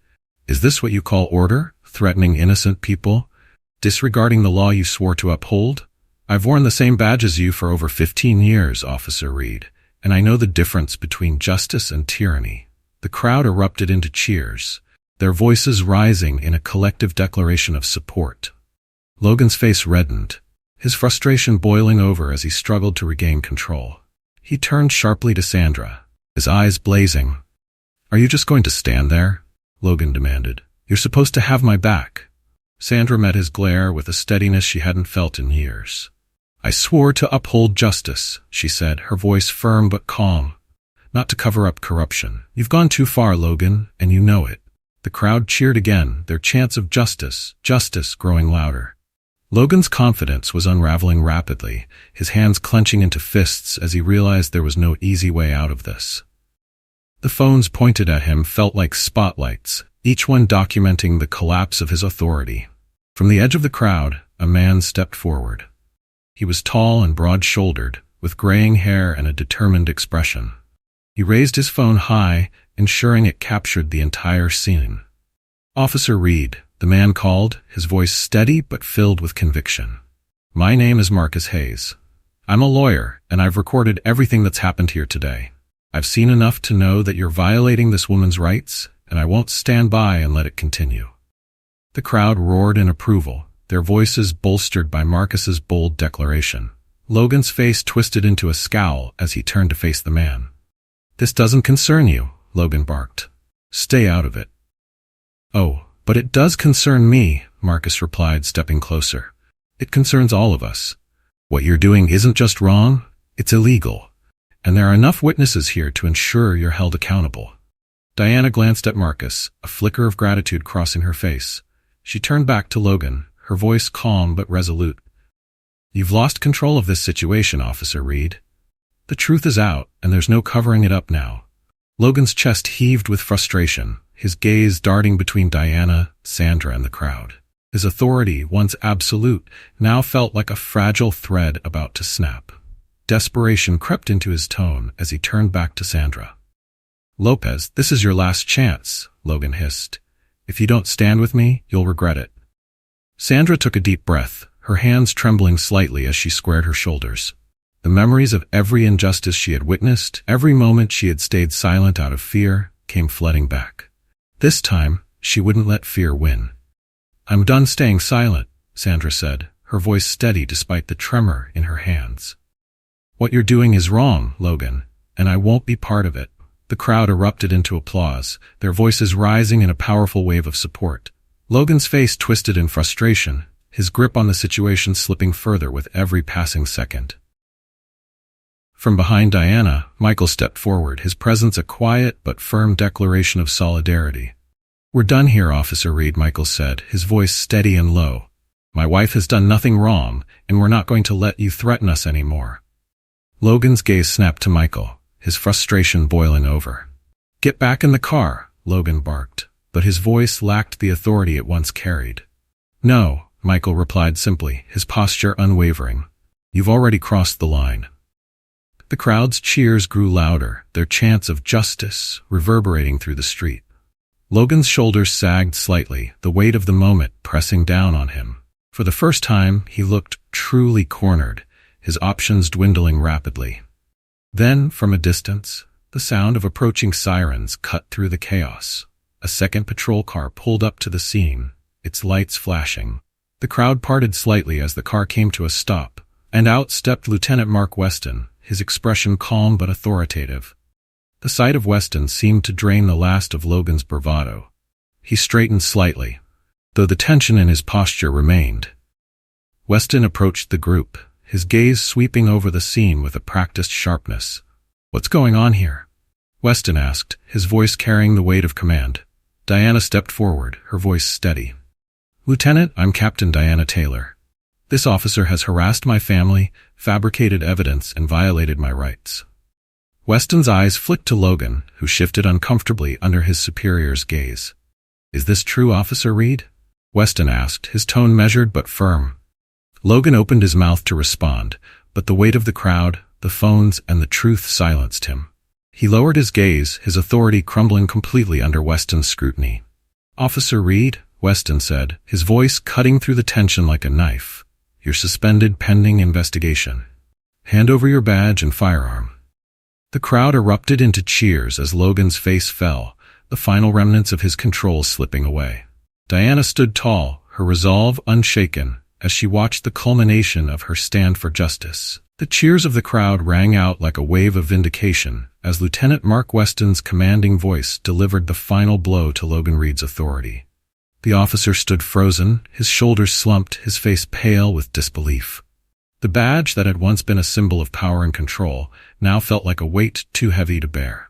"Is this what you call order? Threatening innocent people? Disregarding the law you swore to uphold? I've worn the same badge as you for over 15 years, Officer Reed, and I know the difference between justice and tyranny." The crowd erupted into cheers, their voices rising in a collective declaration of support. Logan's face reddened, his frustration boiling over as he struggled to regain control. He turned sharply to Sandra, his eyes blazing. "Are you just going to stand there?" Logan demanded. "You're supposed to have my back." Sandra met his glare with a steadiness she hadn't felt in years. "I swore to uphold justice," she said, her voice firm but calm. "Not to cover up corruption. You've gone too far, Logan, and you know it." The crowd cheered again, their chants of justice growing louder. Logan's confidence was unraveling rapidly, his hands clenching into fists as he realized there was no easy way out of this. The phones pointed at him felt like spotlights, each one documenting the collapse of his authority. From the edge of the crowd, a man stepped forward. He was tall and broad-shouldered, with graying hair and a determined expression. He raised his phone high, ensuring it captured the entire scene. "Officer Reed," the man called, his voice steady but filled with conviction. "My name is Marcus Hayes. I'm a lawyer, and I've recorded everything that's happened here today. I've seen enough to know that you're violating this woman's rights, and I won't stand by and let it continue." The crowd roared in approval, their voices bolstered by Marcus's bold declaration. Logan's face twisted into a scowl as he turned to face the man. "This doesn't concern you," Logan barked. "Stay out of it." "Oh, but it does concern me," Marcus replied, stepping closer. "It concerns all of us. What you're doing isn't just wrong, it's illegal. And there are enough witnesses here to ensure you're held accountable." Diana glanced at Marcus, a flicker of gratitude crossing her face. She turned back to Logan, her voice calm but resolute. "You've lost control of this situation, Officer Reed. The truth is out, and there's no covering it up now." Logan's chest heaved with frustration, his gaze darting between Diana, Sandra, and the crowd. His authority, once absolute, now felt like a fragile thread about to snap. Desperation crept into his tone as he turned back to Sandra. "Lopez, this is your last chance," Logan hissed. "If you don't stand with me, you'll regret it." Sandra took a deep breath, her hands trembling slightly as she squared her shoulders. The memories of every injustice she had witnessed, every moment she had stayed silent out of fear, came flooding back. This time, she wouldn't let fear win. "I'm done staying silent," Sandra said, her voice steady despite the tremor in her hands. "What you're doing is wrong, Logan, and I won't be part of it." The crowd erupted into applause, their voices rising in a powerful wave of support. Logan's face twisted in frustration, his grip on the situation slipping further with every passing second. From behind Diana, Michael stepped forward, his presence a quiet but firm declaration of solidarity. "We're done here, Officer Reed," Michael said, his voice steady and low. "My wife has done nothing wrong, and we're not going to let you threaten us anymore." Logan's gaze snapped to Michael, his frustration boiling over. "Get back in the car," Logan barked, but his voice lacked the authority it once carried. "No," Michael replied simply, his posture unwavering. "You've already crossed the line." The crowd's cheers grew louder, their chants of justice reverberating through the street. Logan's shoulders sagged slightly, the weight of the moment pressing down on him. For the first time, he looked truly cornered, his options dwindling rapidly. Then, from a distance, the sound of approaching sirens cut through the chaos. A second patrol car pulled up to the scene, its lights flashing. The crowd parted slightly as the car came to a stop, and out stepped Lieutenant Mark Weston, his expression calm but authoritative. The sight of Weston seemed to drain the last of Logan's bravado. He straightened slightly, though the tension in his posture remained. Weston approached the group, his gaze sweeping over the scene with a practiced sharpness. "What's going on here?" Weston asked, his voice carrying the weight of command. Diana stepped forward, her voice steady. "Lieutenant, I'm Captain Diana Taylor." This officer has harassed my family, fabricated evidence, and violated my rights." Weston's eyes flicked to Logan, who shifted uncomfortably under his superior's gaze. "Is this true, Officer Reed?" Weston asked, his tone measured but firm. Logan opened his mouth to respond, but the weight of the crowd, the phones, and the truth silenced him. He lowered his gaze, his authority crumbling completely under Weston's scrutiny. "Officer Reed," Weston said, his voice cutting through the tension like a knife, "you're suspended pending investigation. Hand over your badge and firearm." The crowd erupted into cheers as Logan's face fell, the final remnants of his control slipping away. Diana stood tall, her resolve unshaken, as she watched the culmination of her stand for justice. The cheers of the crowd rang out like a wave of vindication as Lieutenant Mark Weston's commanding voice delivered the final blow to Logan Reed's authority. The officer stood frozen, his shoulders slumped, his face pale with disbelief. The badge that had once been a symbol of power and control now felt like a weight too heavy to bear.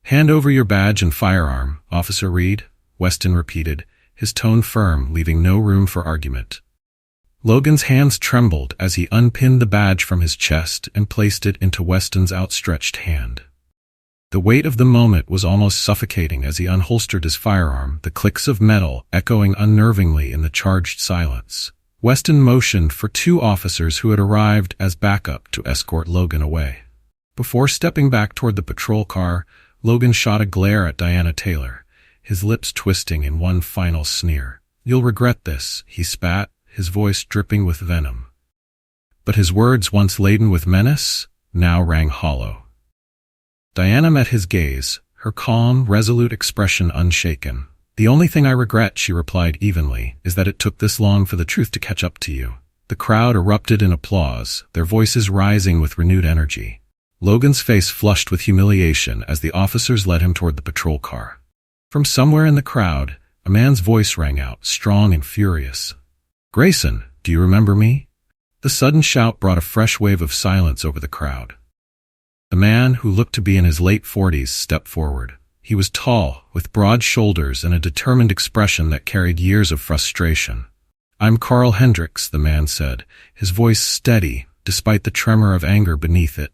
"Hand over your badge and firearm, Officer Reed," Weston repeated, his tone firm, leaving no room for argument. Logan's hands trembled as he unpinned the badge from his chest and placed it into Weston's outstretched hand. The weight of the moment was almost suffocating as he unholstered his firearm, the clicks of metal echoing unnervingly in the charged silence. Weston motioned for two officers who had arrived as backup to escort Logan away. Before stepping back toward the patrol car, Logan shot a glare at Diana Taylor, his lips twisting in one final sneer. "You'll regret this," he spat, his voice dripping with venom. But his words, once laden with menace, now rang hollow. Diana met his gaze, her calm, resolute expression unshaken. "The only thing I regret," she replied evenly, "is that it took this long for the truth to catch up to you." The crowd erupted in applause, their voices rising with renewed energy. Logan's face flushed with humiliation as the officers led him toward the patrol car. From somewhere in the crowd, a man's voice rang out, strong and furious. "Grayson, do you remember me?" The sudden shout brought a fresh wave of silence over the crowd. The man, who looked to be in his late 40s, stepped forward. He was tall, with broad shoulders and a determined expression that carried years of frustration. "I'm Carl Hendricks," the man said, his voice steady, despite the tremor of anger beneath it.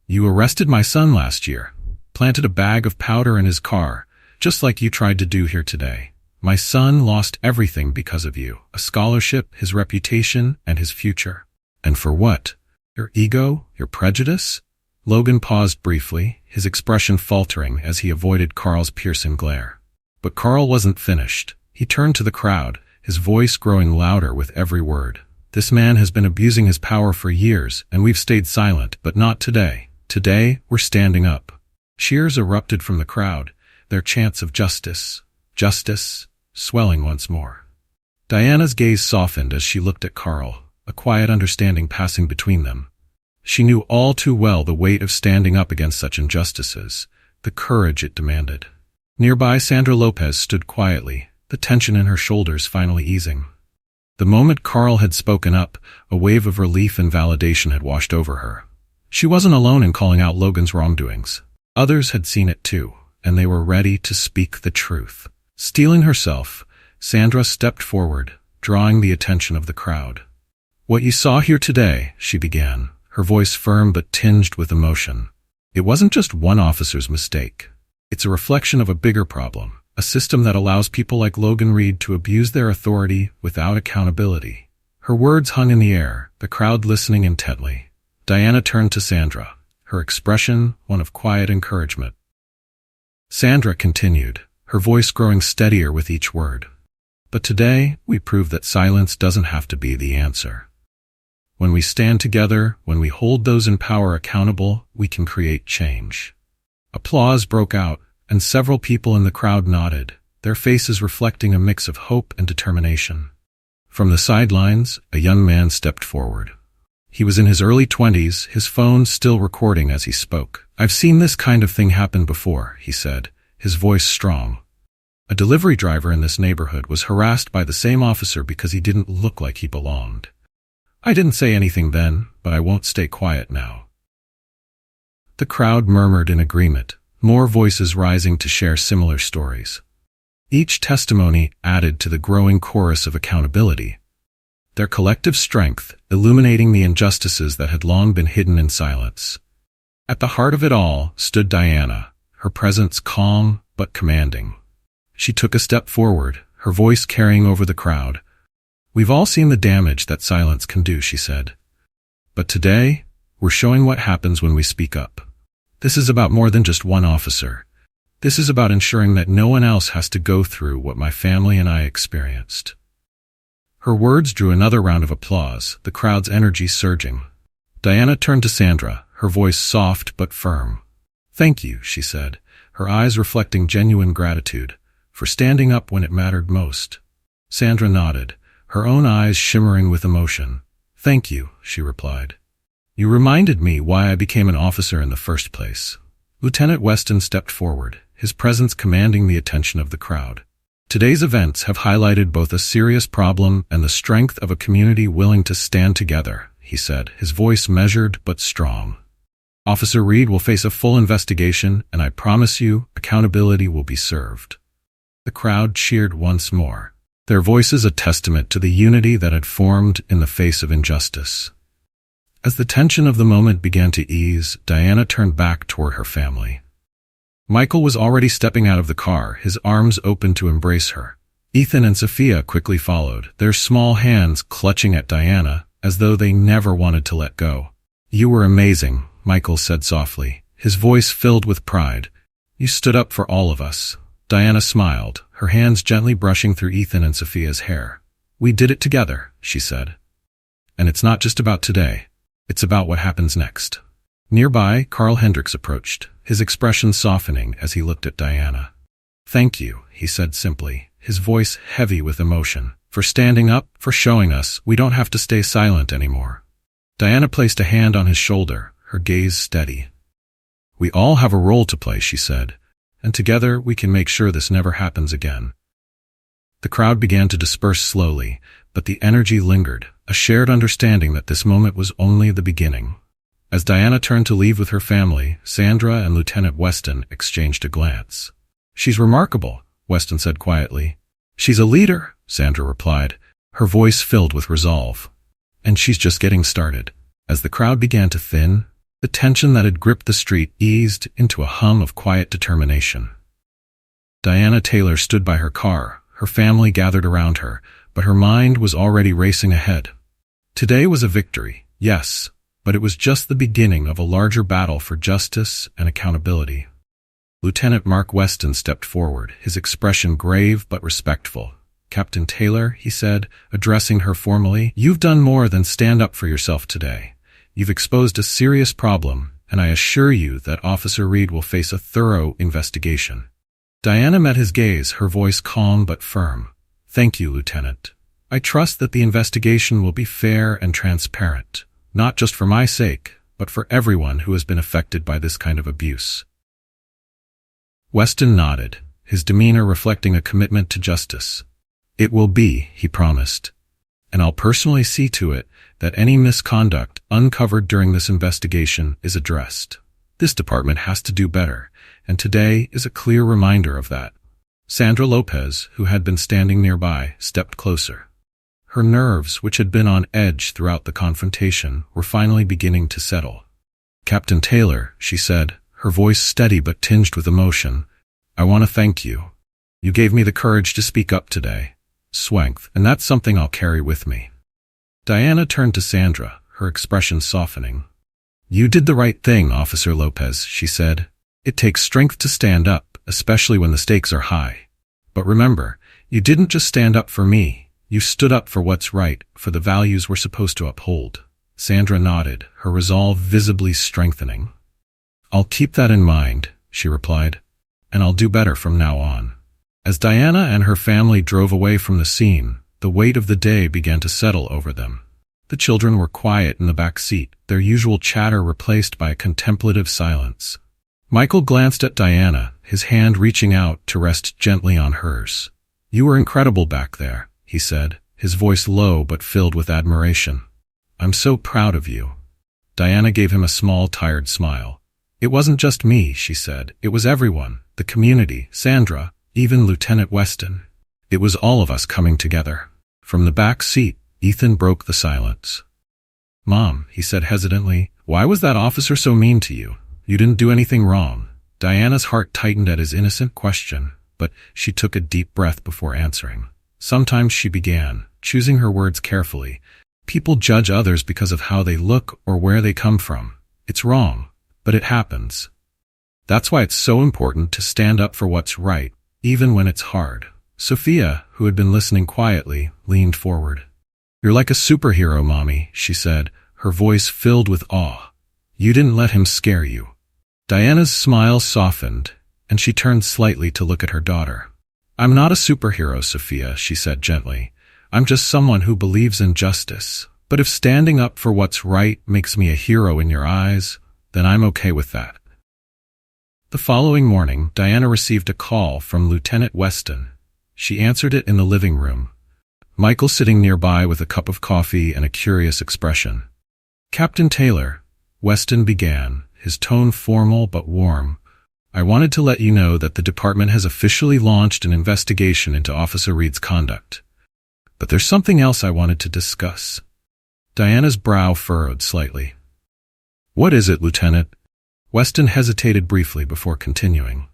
"You arrested my son last year, planted a bag of powder in his car, just like you tried to do here today. My son lost everything because of you, a scholarship, his reputation, and his future. And for what? Your ego? Your prejudice?" Logan paused briefly, his expression faltering as he avoided Carl's piercing glare. But Carl wasn't finished. He turned to the crowd, his voice growing louder with every word. "This man has been abusing his power for years, and we've stayed silent, but not today. Today, we're standing up." Cheers erupted from the crowd, their chants of justice, swelling once more. Diana's gaze softened as she looked at Carl, a quiet understanding passing between them. She knew all too well the weight of standing up against such injustices, the courage it demanded. Nearby, Sandra Lopez stood quietly, the tension in her shoulders finally easing. The moment Carl had spoken up, a wave of relief and validation had washed over her. She wasn't alone in calling out Logan's wrongdoings. Others had seen it too, and they were ready to speak the truth. Steeling herself, Sandra stepped forward, drawing the attention of the crowd. "What you saw here today," she began, her voice firm but tinged with emotion. "It wasn't just one officer's mistake. It's a reflection of a bigger problem, a system that allows people like Logan Reed to abuse their authority without accountability." Her words hung in the air, the crowd listening intently. Diana turned to Sandra, her expression one of quiet encouragement. Sandra continued, her voice growing steadier with each word. "But today, we prove that silence doesn't have to be the answer. When we stand together, when we hold those in power accountable, we can create change." Applause broke out, and several people in the crowd nodded, their faces reflecting a mix of hope and determination. From the sidelines, a young man stepped forward. He was in his early 20s, his phone still recording as he spoke. "I've seen this kind of thing happen before," he said, his voice strong. "A delivery driver in this neighborhood was harassed by the same officer because he didn't look like he belonged. I didn't say anything then, but I won't stay quiet now." The crowd murmured in agreement, more voices rising to share similar stories. Each testimony added to the growing chorus of accountability. their collective strength illuminating the injustices that had long been hidden in silence. At the heart of it all stood Diana, her presence calm but commanding. She took a step forward, her voice carrying over the crowd. "We've all seen the damage that silence can do," she said. "But today, we're showing what happens when we speak up. This is about more than just one officer. This is about ensuring that no one else has to go through what my family and I experienced." Her words drew another round of applause, the crowd's energy surging. Diana turned to Sandra, her voice soft but firm. "Thank you," she said, her eyes reflecting genuine gratitude, "for standing up when it mattered most." Sandra nodded, her own eyes shimmering with emotion. "Thank you," she replied. "You reminded me why I became an officer in the first place." Lieutenant Weston stepped forward, his presence commanding the attention of the crowd. "Today's events have highlighted both a serious problem and the strength of a community willing to stand together," he said, his voice measured but strong. "Officer Reed will face a full investigation, and I promise you, accountability will be served." The crowd cheered once more, their voices a testament to the unity that had formed in the face of injustice. As the tension of the moment began to ease, Diana turned back toward her family. Michael was already stepping out of the car, his arms open to embrace her. Ethan and Sophia quickly followed, their small hands clutching at Diana, as though they never wanted to let go. "You were amazing," Michael said softly, his voice filled with pride. "You stood up for all of us." Diana smiled, her hands gently brushing through Ethan and Sophia's hair. "We did it together," she said. "And it's not just about today. It's about what happens next." Nearby, Carl Hendricks approached, his expression softening as he looked at Diana. "Thank you," he said simply, his voice heavy with emotion, "for standing up, for showing us we don't have to stay silent anymore." Diana placed a hand on his shoulder, her gaze steady. "We all have a role to play," she said, "and together we can make sure this never happens again." The crowd began to disperse slowly, but the energy lingered, a shared understanding that this moment was only the beginning. As Diana turned to leave with her family, Sandra and Lieutenant Weston exchanged a glance. "She's remarkable," Weston said quietly. "She's a leader," Sandra replied, her voice filled with resolve. "And she's just getting started." As the crowd began to thin, the tension that had gripped the street eased into a hum of quiet determination. Diana Taylor stood by her car, her family gathered around her, but her mind was already racing ahead. Today was a victory, yes, but it was just the beginning of a larger battle for justice and accountability. Lieutenant Mark Weston stepped forward, his expression grave but respectful. "Captain Taylor," he said, addressing her formally, "you've done more than stand up for yourself today. You've exposed a serious problem, and I assure you that Officer Reed will face a thorough investigation." Diana met his gaze, her voice calm but firm. "Thank you, Lieutenant. I trust that the investigation will be fair and transparent, not just for my sake, but for everyone who has been affected by this kind of abuse." Weston nodded, his demeanor reflecting a commitment to justice. "It will be," he promised, "and I'll personally see to it that any misconduct uncovered during this investigation is addressed. This department has to do better, and today is a clear reminder of that." Sandra Lopez, who had been standing nearby, stepped closer. Her nerves, which had been on edge throughout the confrontation, were finally beginning to settle. "Captain Taylor," she said, her voice steady but tinged with emotion, "I want to thank you. You gave me the courage to speak up today. Strength, and that's something I'll carry with me." Diana turned to Sandra, her expression softening. "You did the right thing, Officer Lopez," she said. "It takes strength to stand up, especially when the stakes are high. But remember, you didn't just stand up for me. You stood up for what's right, for the values we're supposed to uphold." Sandra nodded, her resolve visibly strengthening. "I'll keep that in mind," she replied, "and I'll do better from now on." As Diana and her family drove away from the scene, the weight of the day began to settle over them. The children were quiet in the back seat, their usual chatter replaced by a contemplative silence. Michael glanced at Diana, his hand reaching out to rest gently on hers. "You were incredible back there," he said, his voice low but filled with admiration. "I'm so proud of you." Diana gave him a small, tired smile. "It wasn't just me," she said. "It was everyone, the community, Sandra, even Lieutenant Weston. It was all of us coming together." From the back seat, Ethan broke the silence. "Mom," he said hesitantly, "why was that officer so mean to you? You didn't do anything wrong." Diana's heart tightened at his innocent question, but she took a deep breath before answering. Sometimes, she began, choosing her words carefully, people judge others because of how they look or where they come from. It's wrong, but it happens. That's why it's so important to stand up for what's right, even when it's hard. Sophia, who had been listening quietly, leaned forward. "You're like a superhero, Mommy," she said, her voice filled with awe. "You didn't let him scare you." Diana's smile softened, and she turned slightly to look at her daughter. "I'm not a superhero, Sophia," she said gently. "I'm just someone who believes in justice. But if standing up for what's right makes me a hero in your eyes, then I'm okay with that." The following morning, Diana received a call from Lieutenant Weston. She answered it in the living room, Michael sitting nearby with a cup of coffee and a curious expression. "Captain Taylor," Weston began, his tone formal but warm, "I wanted to let you know that the department has officially launched an investigation into Officer Reed's conduct. But there's something else I wanted to discuss." Diana's brow furrowed slightly. "What is it, Lieutenant?" Weston hesitated briefly before continuing.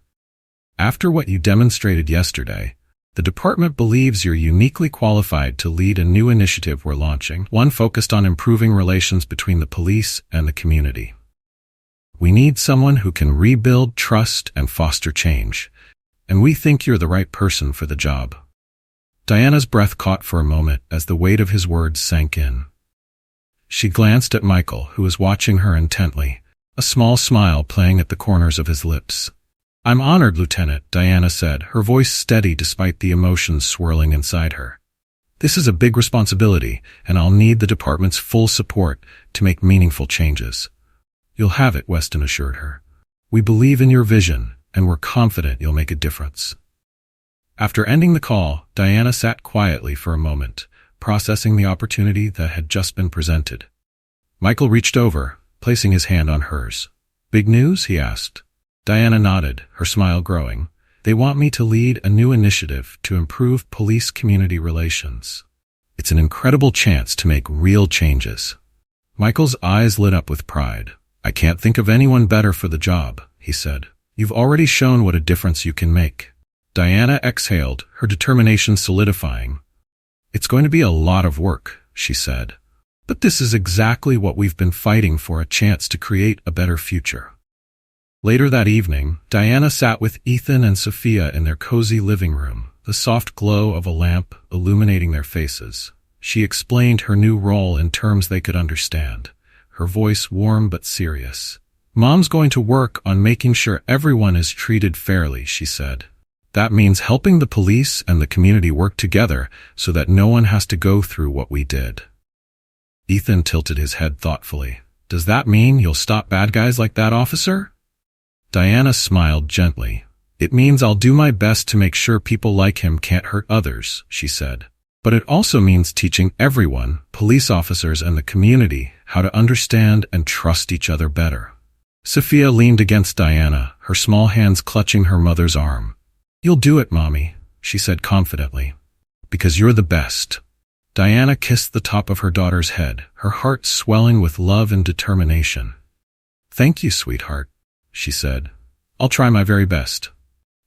"After what you demonstrated yesterday, the department believes you're uniquely qualified to lead a new initiative we're launching, one focused on improving relations between the police and the community. We need someone who can rebuild trust and foster change, and we think you're the right person for the job." Diana's breath caught for a moment as the weight of his words sank in. She glanced at Michael, who was watching her intently, a small smile playing at the corners of his lips. "I'm honored, Lieutenant," Diana said, her voice steady despite the emotions swirling inside her. "This is a big responsibility, and I'll need the department's full support to make meaningful changes." "You'll have it," Weston assured her. "We believe in your vision, and we're confident you'll make a difference." After ending the call, Diana sat quietly for a moment, processing the opportunity that had just been presented. Michael reached over, placing his hand on hers. "Big news?" he asked. Diana nodded, her smile growing. "They want me to lead a new initiative to improve police-community relations. It's an incredible chance to make real changes." Michael's eyes lit up with pride. "I can't think of anyone better for the job," he said. "You've already shown what a difference you can make." Diana exhaled, her determination solidifying. "It's going to be a lot of work," she said. "But this is exactly what we've been fighting for, a chance to create a better future." Later that evening, Diana sat with Ethan and Sophia in their cozy living room, the soft glow of a lamp illuminating their faces. She explained her new role in terms they could understand, her voice warm but serious. "Mom's going to work on making sure everyone is treated fairly," she said. "That means helping the police and the community work together so that no one has to go through what we did." Ethan tilted his head thoughtfully. "Does that mean you'll stop bad guys like that, officer?" Diana smiled gently. "It means I'll do my best to make sure people like him can't hurt others," she said. "But it also means teaching everyone, police officers and the community, how to understand and trust each other better." Sophia leaned against Diana, her small hands clutching her mother's arm. "You'll do it, Mommy," she said confidently. "Because you're the best." Diana kissed the top of her daughter's head, her heart swelling with love and determination. "Thank you, sweetheart," she said. "I'll try my very best."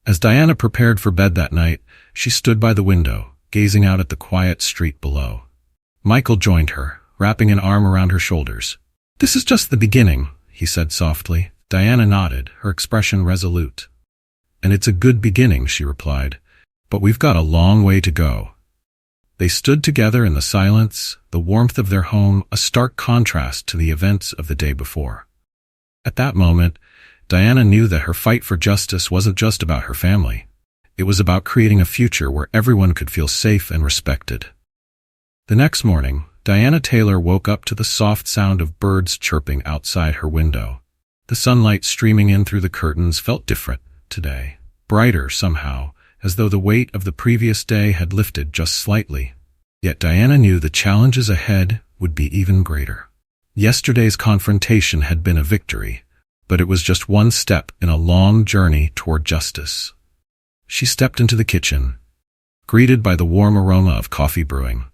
As Diana prepared for bed that night, she stood by the window, gazing out at the quiet street below. Michael joined her, wrapping an arm around her shoulders. "This is just the beginning," he said softly. Diana nodded, her expression resolute. "And it's a good beginning," she replied, "but we've got a long way to go." They stood together in the silence, the warmth of their home a stark contrast to the events of the day before. At that moment, Diana knew that her fight for justice wasn't just about her family. It was about creating a future where everyone could feel safe and respected. The next morning, Diana Taylor woke up to the soft sound of birds chirping outside her window. The sunlight streaming in through the curtains felt different today, brighter somehow, as though the weight of the previous day had lifted just slightly. Yet Diana knew the challenges ahead would be even greater. Yesterday's confrontation had been a victory, but it was just one step in a long journey toward justice. She stepped into the kitchen, greeted by the warm aroma of coffee brewing.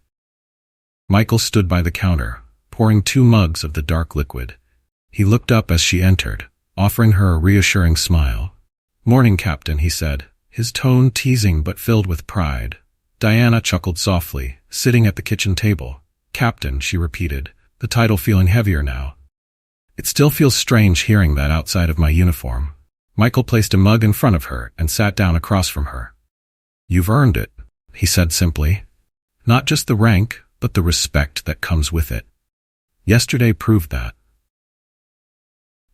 Michael stood by the counter, pouring 2 mugs of the dark liquid. He looked up as she entered, offering her a reassuring smile. "Morning, Captain," he said, his tone teasing but filled with pride. Diana chuckled softly, sitting at the kitchen table. "Captain," she repeated, the title feeling heavier now. "It still feels strange hearing that outside of my uniform." Michael placed a mug in front of her and sat down across from her. "You've earned it," he said simply. "Not just the rank, but the respect that comes with it. Yesterday proved that."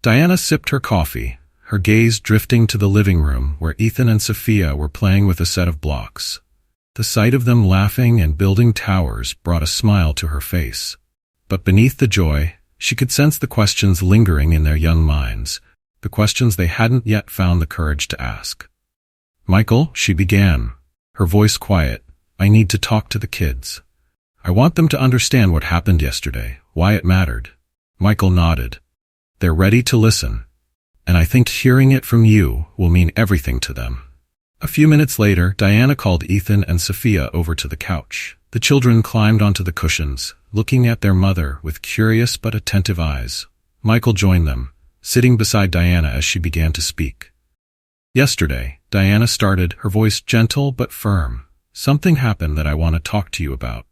Diana sipped her coffee, her gaze drifting to the living room where Ethan and Sophia were playing with a set of blocks. The sight of them laughing and building towers brought a smile to her face. But beneath the joy, she could sense the questions lingering in their young minds, the questions they hadn't yet found the courage to ask. "Michael," she began, her voice quiet, "I need to talk to the kids. I want them to understand what happened yesterday, why it mattered." Michael nodded. "They're ready to listen. And I think hearing it from you will mean everything to them." A few minutes later, Diana called Ethan and Sophia over to the couch. The children climbed onto the cushions, looking at their mother with curious but attentive eyes. Michael joined them, sitting beside Diana as she began to speak. "Yesterday," Diana started, her voice gentle but firm, "something happened that I want to talk to you about.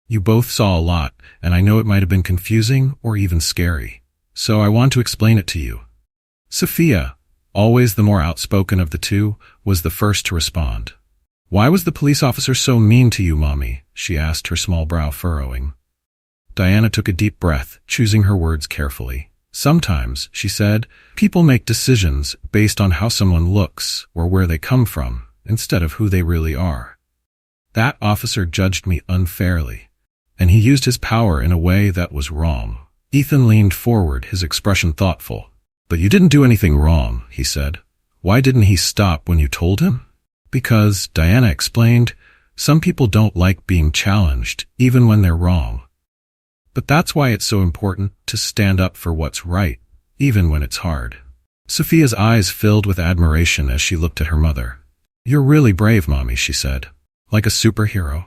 You both saw a lot, and I know it might have been confusing or even scary. So I want to explain it to you." Sophia, always the more outspoken of the two, was the first to respond. "Why was the police officer so mean to you, Mommy?" she asked, her small brow furrowing. Diana took a deep breath, choosing her words carefully. "Sometimes," she said, "people make decisions based on how someone looks or where they come from, instead of who they really are. That officer judged me unfairly, and he used his power in a way that was wrong." Ethan leaned forward, his expression thoughtful. "But you didn't do anything wrong," he said. "Why didn't he stop when you told him?" "Because," Diana explained, "some people don't like being challenged, even when they're wrong. But that's why it's so important to stand up for what's right, even when it's hard." Sophia's eyes filled with admiration as she looked at her mother. "You're really brave, Mommy," she said. "Like a superhero."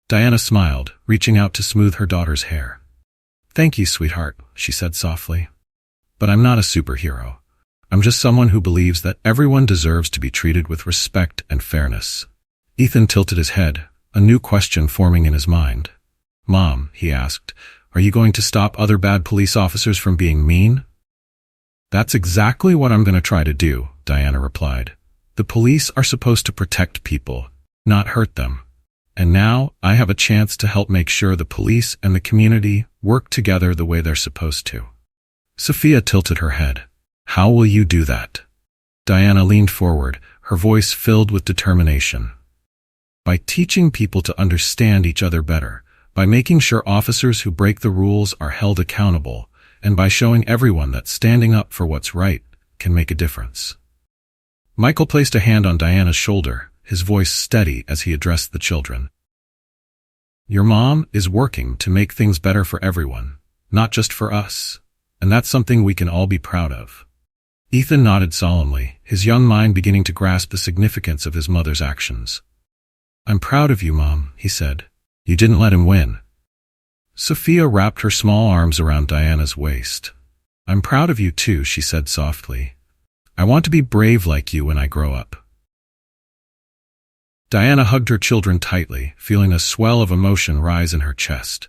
Diana smiled, reaching out to smooth her daughter's hair. "Thank you, sweetheart," she said softly. "But I'm not a superhero. I'm just someone who believes that everyone deserves to be treated with respect and fairness." Ethan tilted his head, a new question forming in his mind. "Mom," he asked, "are you going to stop other bad police officers from being mean?" "That's exactly what I'm going to try to do," Diana replied. "The police are supposed to protect people, not hurt them. And now I have a chance to help make sure the police and the community work together the way they're supposed to." Sophia tilted her head. "How will you do that?" Diana leaned forward, her voice filled with determination. "By teaching people to understand each other better, by making sure officers who break the rules are held accountable, and by showing everyone that standing up for what's right can make a difference." Michael placed a hand on Diana's shoulder, his voice steady as he addressed the children. "Your mom is working to make things better for everyone, not just for us, and that's something we can all be proud of." Ethan nodded solemnly, his young mind beginning to grasp the significance of his mother's actions. "I'm proud of you, Mom," he said. "You didn't let him win." Sophia wrapped her small arms around Diana's waist. "I'm proud of you too," she said softly. "I want to be brave like you when I grow up." Diana hugged her children tightly, feeling a swell of emotion rise in her chest.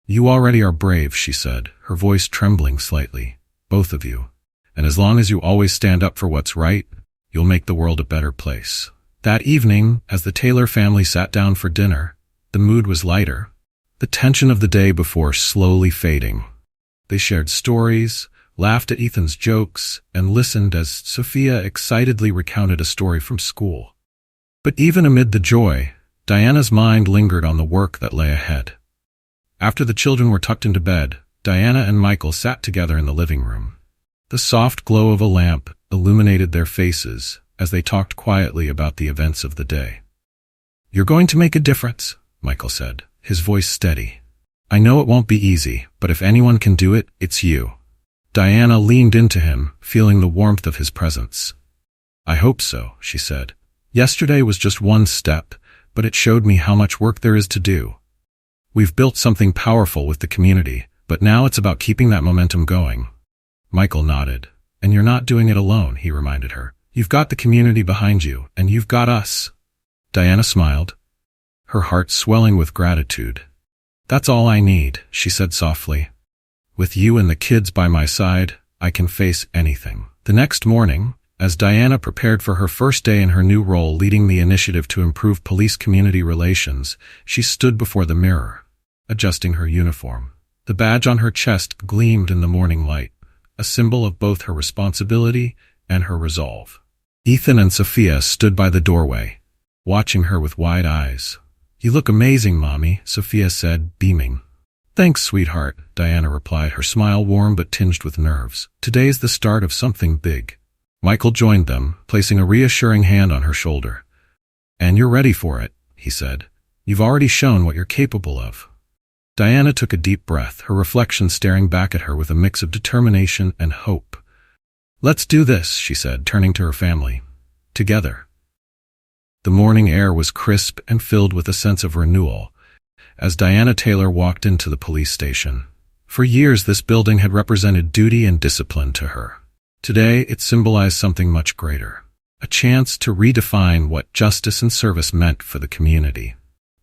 "You already are brave," she said, her voice trembling slightly. "Both of you. And as long as you always stand up for what's right, you'll make the world a better place." That evening, as the Taylor family sat down for dinner, the mood was lighter, the tension of the day before slowly fading. They shared stories, laughed at Ethan's jokes, and listened as Sophia excitedly recounted a story from school. But even amid the joy, Diana's mind lingered on the work that lay ahead. After the children were tucked into bed, Diana and Michael sat together in the living room. The soft glow of a lamp illuminated their faces as they talked quietly about the events of the day. "You're going to make a difference," Michael said, his voice steady. "I know it won't be easy, but if anyone can do it, it's you." Diana leaned into him, feeling the warmth of his presence. "I hope so," she said. "Yesterday was just one step, but it showed me how much work there is to do." We've built something powerful with the community, but now it's about keeping that momentum going. Michael nodded. And you're not doing it alone, he reminded her. You've got the community behind you, and you've got us. Diana smiled, her heart swelling with gratitude. That's all I need, she said softly. With you and the kids by my side, I can face anything. The next morning, as Diana prepared for her first day in her new role leading the initiative to improve police-community relations, she stood before the mirror, adjusting her uniform. The badge on her chest gleamed in the morning light, a symbol of both her responsibility and her resolve. Ethan and Sophia stood by the doorway, watching her with wide eyes. You look amazing, Mommy, Sophia said, beaming. Thanks, sweetheart, Diana replied, her smile warm but tinged with nerves. Today's the start of something big. Michael joined them, placing a reassuring hand on her shoulder. And you're ready for it, he said. You've already shown what you're capable of. Diana took a deep breath, her reflection staring back at her with a mix of determination and hope. Let's do this, she said, turning to her family. Together. The morning air was crisp and filled with a sense of renewal, as Diana Taylor walked into the police station. For years, this building had represented duty and discipline to her. Today, it symbolized something much greater, a chance to redefine what justice and service meant for the community.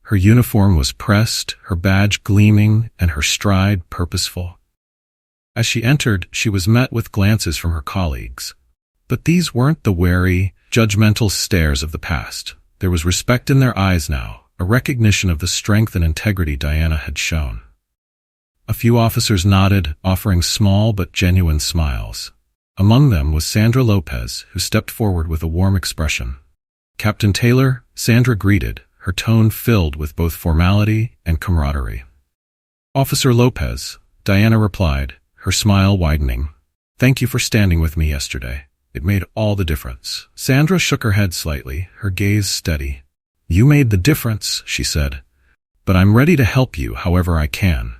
Her uniform was pressed, her badge gleaming, and her stride purposeful. As she entered, she was met with glances from her colleagues. But these weren't the wary, judgmental stares of the past. There was respect in their eyes now, a recognition of the strength and integrity Diana had shown. A few officers nodded, offering small but genuine smiles. Among them was Sandra Lopez, who stepped forward with a warm expression. Captain Taylor, Sandra greeted, her tone filled with both formality and camaraderie. Officer Lopez, Diana replied, her smile widening. Thank you for standing with me yesterday. It made all the difference. Sandra shook her head slightly, her gaze steady. You made the difference, she said. But I'm ready to help you however I can.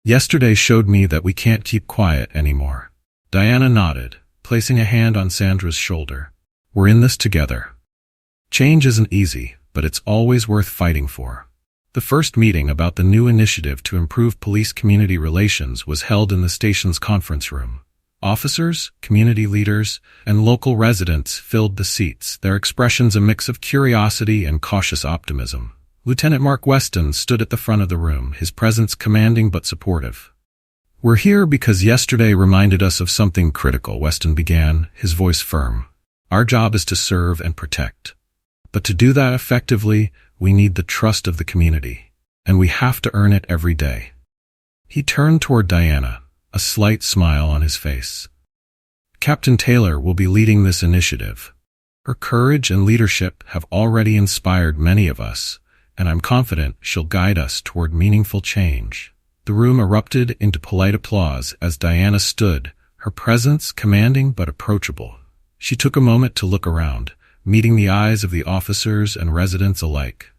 Yesterday showed me that we can't keep quiet anymore. Diana nodded, placing a hand on Sandra's shoulder. We're in this together. Change isn't easy, but it's always worth fighting for. The first meeting about the new initiative to improve police-community relations was held in the station's conference room. Officers, community leaders, and local residents filled the seats, their expressions a mix of curiosity and cautious optimism. Lieutenant Mark Weston stood at the front of the room, his presence commanding but supportive. We're here because yesterday reminded us of something critical, Weston began, his voice firm. Our job is to serve and protect. But to do that effectively, we need the trust of the community, and we have to earn it every day. He turned toward Diana, a slight smile on his face. Captain Taylor will be leading this initiative. Her courage and leadership have already inspired many of us, and I'm confident she'll guide us toward meaningful change. The room erupted into polite applause as Diana stood, her presence commanding but approachable. She took a moment to look around, meeting the eyes of the officers and residents alike.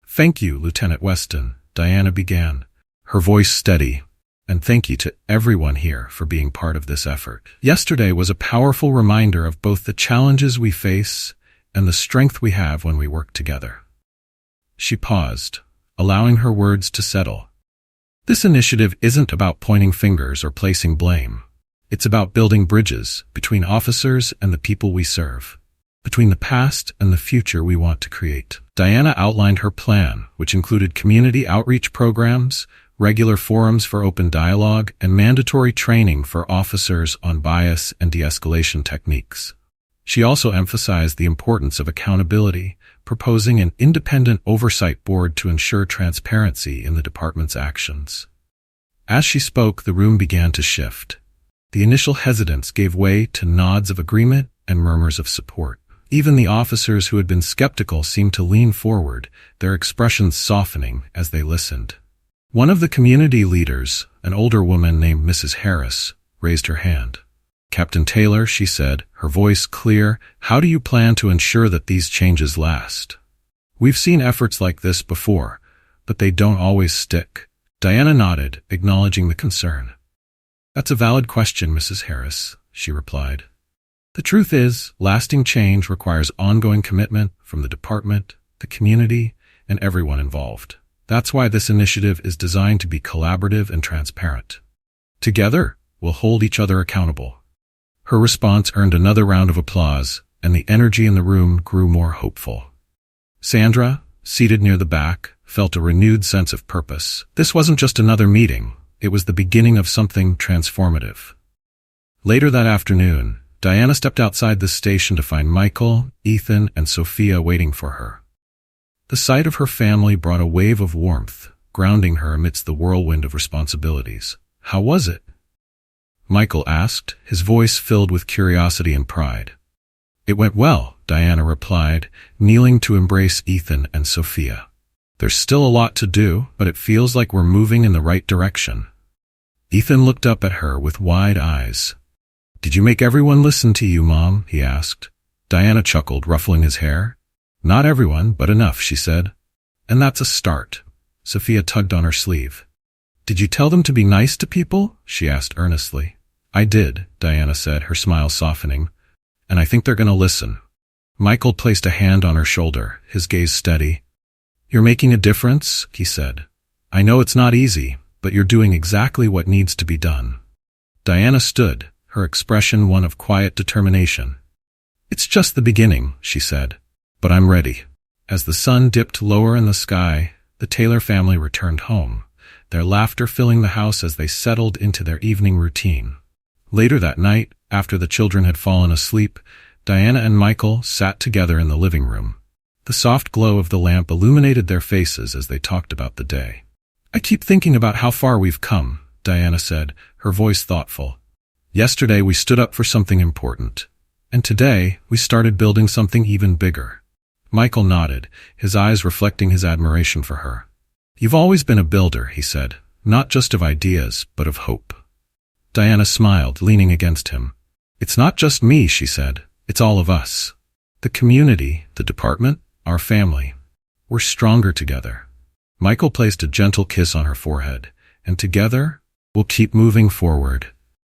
Thank you, Lieutenant Weston, Diana began, her voice steady, and thank you to everyone here for being part of this effort. Yesterday was a powerful reminder of both the challenges we face and the strength we have when we work together. She paused, allowing her words to settle. This initiative isn't about pointing fingers or placing blame. It's about building bridges between officers and the people we serve, between the past and the future we want to create. Diana outlined her plan, which included community outreach programs, regular forums for open dialogue, and mandatory training for officers on bias and de-escalation techniques. She also emphasized the importance of accountability, proposing an independent oversight board to ensure transparency in the department's actions. As she spoke, the room began to shift. The initial hesitance gave way to nods of agreement and murmurs of support. Even the officers who had been skeptical seemed to lean forward, their expressions softening as they listened. One of the community leaders, an older woman named Mrs. Harris, raised her hand. Captain Taylor, she said, her voice clear, how do you plan to ensure that these changes last? We've seen efforts like this before, but they don't always stick. Diana nodded, acknowledging the concern. That's a valid question, Mrs. Harris, she replied. The truth is, lasting change requires ongoing commitment from the department, the community, and everyone involved. That's why this initiative is designed to be collaborative and transparent. Together, we'll hold each other accountable." Her response earned another round of applause, and the energy in the room grew more hopeful. Sandra, seated near the back, felt a renewed sense of purpose. This wasn't just another meeting, it was the beginning of something transformative. Later that afternoon, Diana stepped outside the station to find Michael, Ethan, and Sophia waiting for her. The sight of her family brought a wave of warmth, grounding her amidst the whirlwind of responsibilities. "How was it?" Michael asked, his voice filled with curiosity and pride. "It went well," Diana replied, kneeling to embrace Ethan and Sophia. "There's still a lot to do, but it feels like we're moving in the right direction." Ethan looked up at her with wide eyes. "Did you make everyone listen to you, Mom?" he asked. Diana chuckled, ruffling his hair. "Not everyone, but enough," she said. "And that's a start." Sophia tugged on her sleeve. "Did you tell them to be nice to people?" she asked earnestly. "I did," Diana said, her smile softening. "And I think they're going to listen." Michael placed a hand on her shoulder, his gaze steady. "You're making a difference," he said. "I know it's not easy, but you're doing exactly what needs to be done." Diana stood, her expression one of quiet determination. "It's just the beginning," she said, "but I'm ready." As the sun dipped lower in the sky, the Taylor family returned home, their laughter filling the house as they settled into their evening routine. Later that night, after the children had fallen asleep, Diana and Michael sat together in the living room. The soft glow of the lamp illuminated their faces as they talked about the day. "I keep thinking about how far we've come," Diana said, her voice thoughtful. "Yesterday we stood up for something important, and today we started building something even bigger." Michael nodded, his eyes reflecting his admiration for her. "You've always been a builder," he said, "not just of ideas, but of hope." Diana smiled, leaning against him. "It's not just me," she said. "It's all of us. The community, the department, our family. We're stronger together." Michael placed a gentle kiss on her forehead, and together, we'll keep moving forward.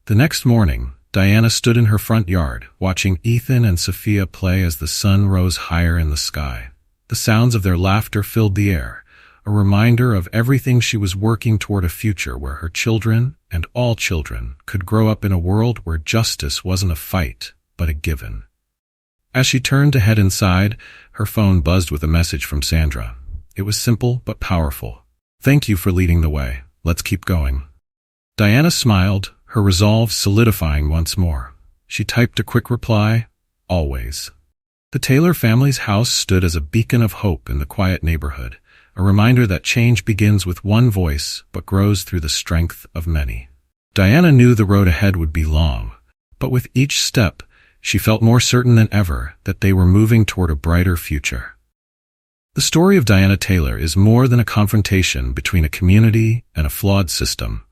The next morning, Diana stood in her front yard, watching Ethan and Sophia play as the sun rose higher in the sky. The sounds of their laughter filled the air, a reminder of everything she was working toward, a future where her children, and all children, could grow up in a world where justice wasn't a fight, but a given. As she turned to head inside, her phone buzzed with a message from Sandra. It was simple but powerful. "Thank you for leading the way. Let's keep going." Diana smiled, her resolve solidifying once more. She typed a quick reply, "Always." The Taylor family's house stood as a beacon of hope in the quiet neighborhood, a reminder that change begins with one voice but grows through the strength of many. Diana knew the road ahead would be long, but with each step, she felt more certain than ever that they were moving toward a brighter future. The story of Diana Taylor is more than a confrontation between a community and a flawed system.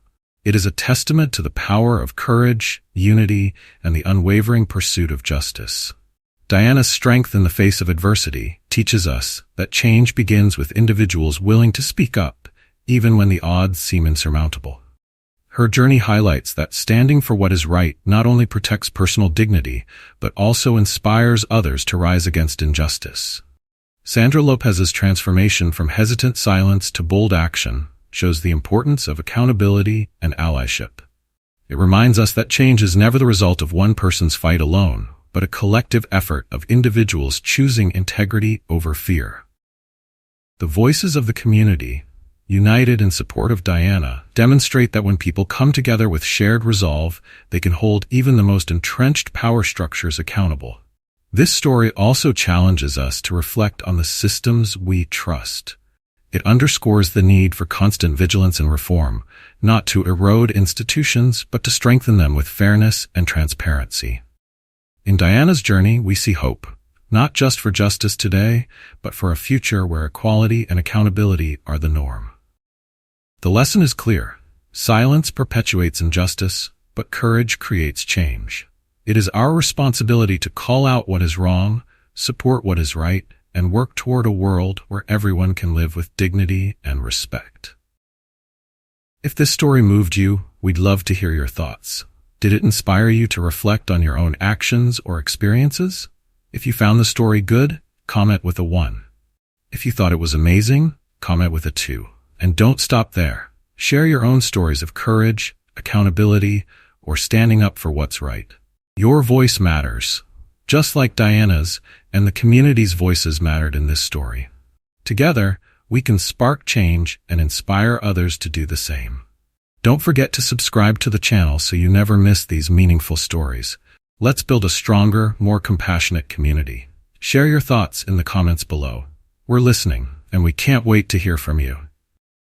It is a testament to the power of courage, unity, and the unwavering pursuit of justice. Diana's strength in the face of adversity teaches us that change begins with individuals willing to speak up, even when the odds seem insurmountable. Her journey highlights that standing for what is right not only protects personal dignity, but also inspires others to rise against injustice. Sandra Lopez's transformation from hesitant silence to bold action shows the importance of accountability and allyship. It reminds us that change is never the result of one person's fight alone, but a collective effort of individuals choosing integrity over fear. The voices of the community, united in support of Diana, demonstrate that when people come together with shared resolve, they can hold even the most entrenched power structures accountable. This story also challenges us to reflect on the systems we trust. It underscores the need for constant vigilance and reform, not to erode institutions, but to strengthen them with fairness and transparency. In Diana's journey, we see hope, not just for justice today, but for a future where equality and accountability are the norm. The lesson is clear. Silence perpetuates injustice, but courage creates change. It is our responsibility to call out what is wrong, support what is right, and work toward a world where everyone can live with dignity and respect. If this story moved you, we'd love to hear your thoughts. Did it inspire you to reflect on your own actions or experiences? If you found the story good, comment with a 1. If you thought it was amazing, comment with a 2. And don't stop there. Share your own stories of courage, accountability, or standing up for what's right. Your voice matters, just like Diana's and the community's voices mattered in this story. Together, we can spark change and inspire others to do the same. Don't forget to subscribe to the channel so you never miss these meaningful stories. Let's build a stronger, more compassionate community. Share your thoughts in the comments below. We're listening, and we can't wait to hear from you.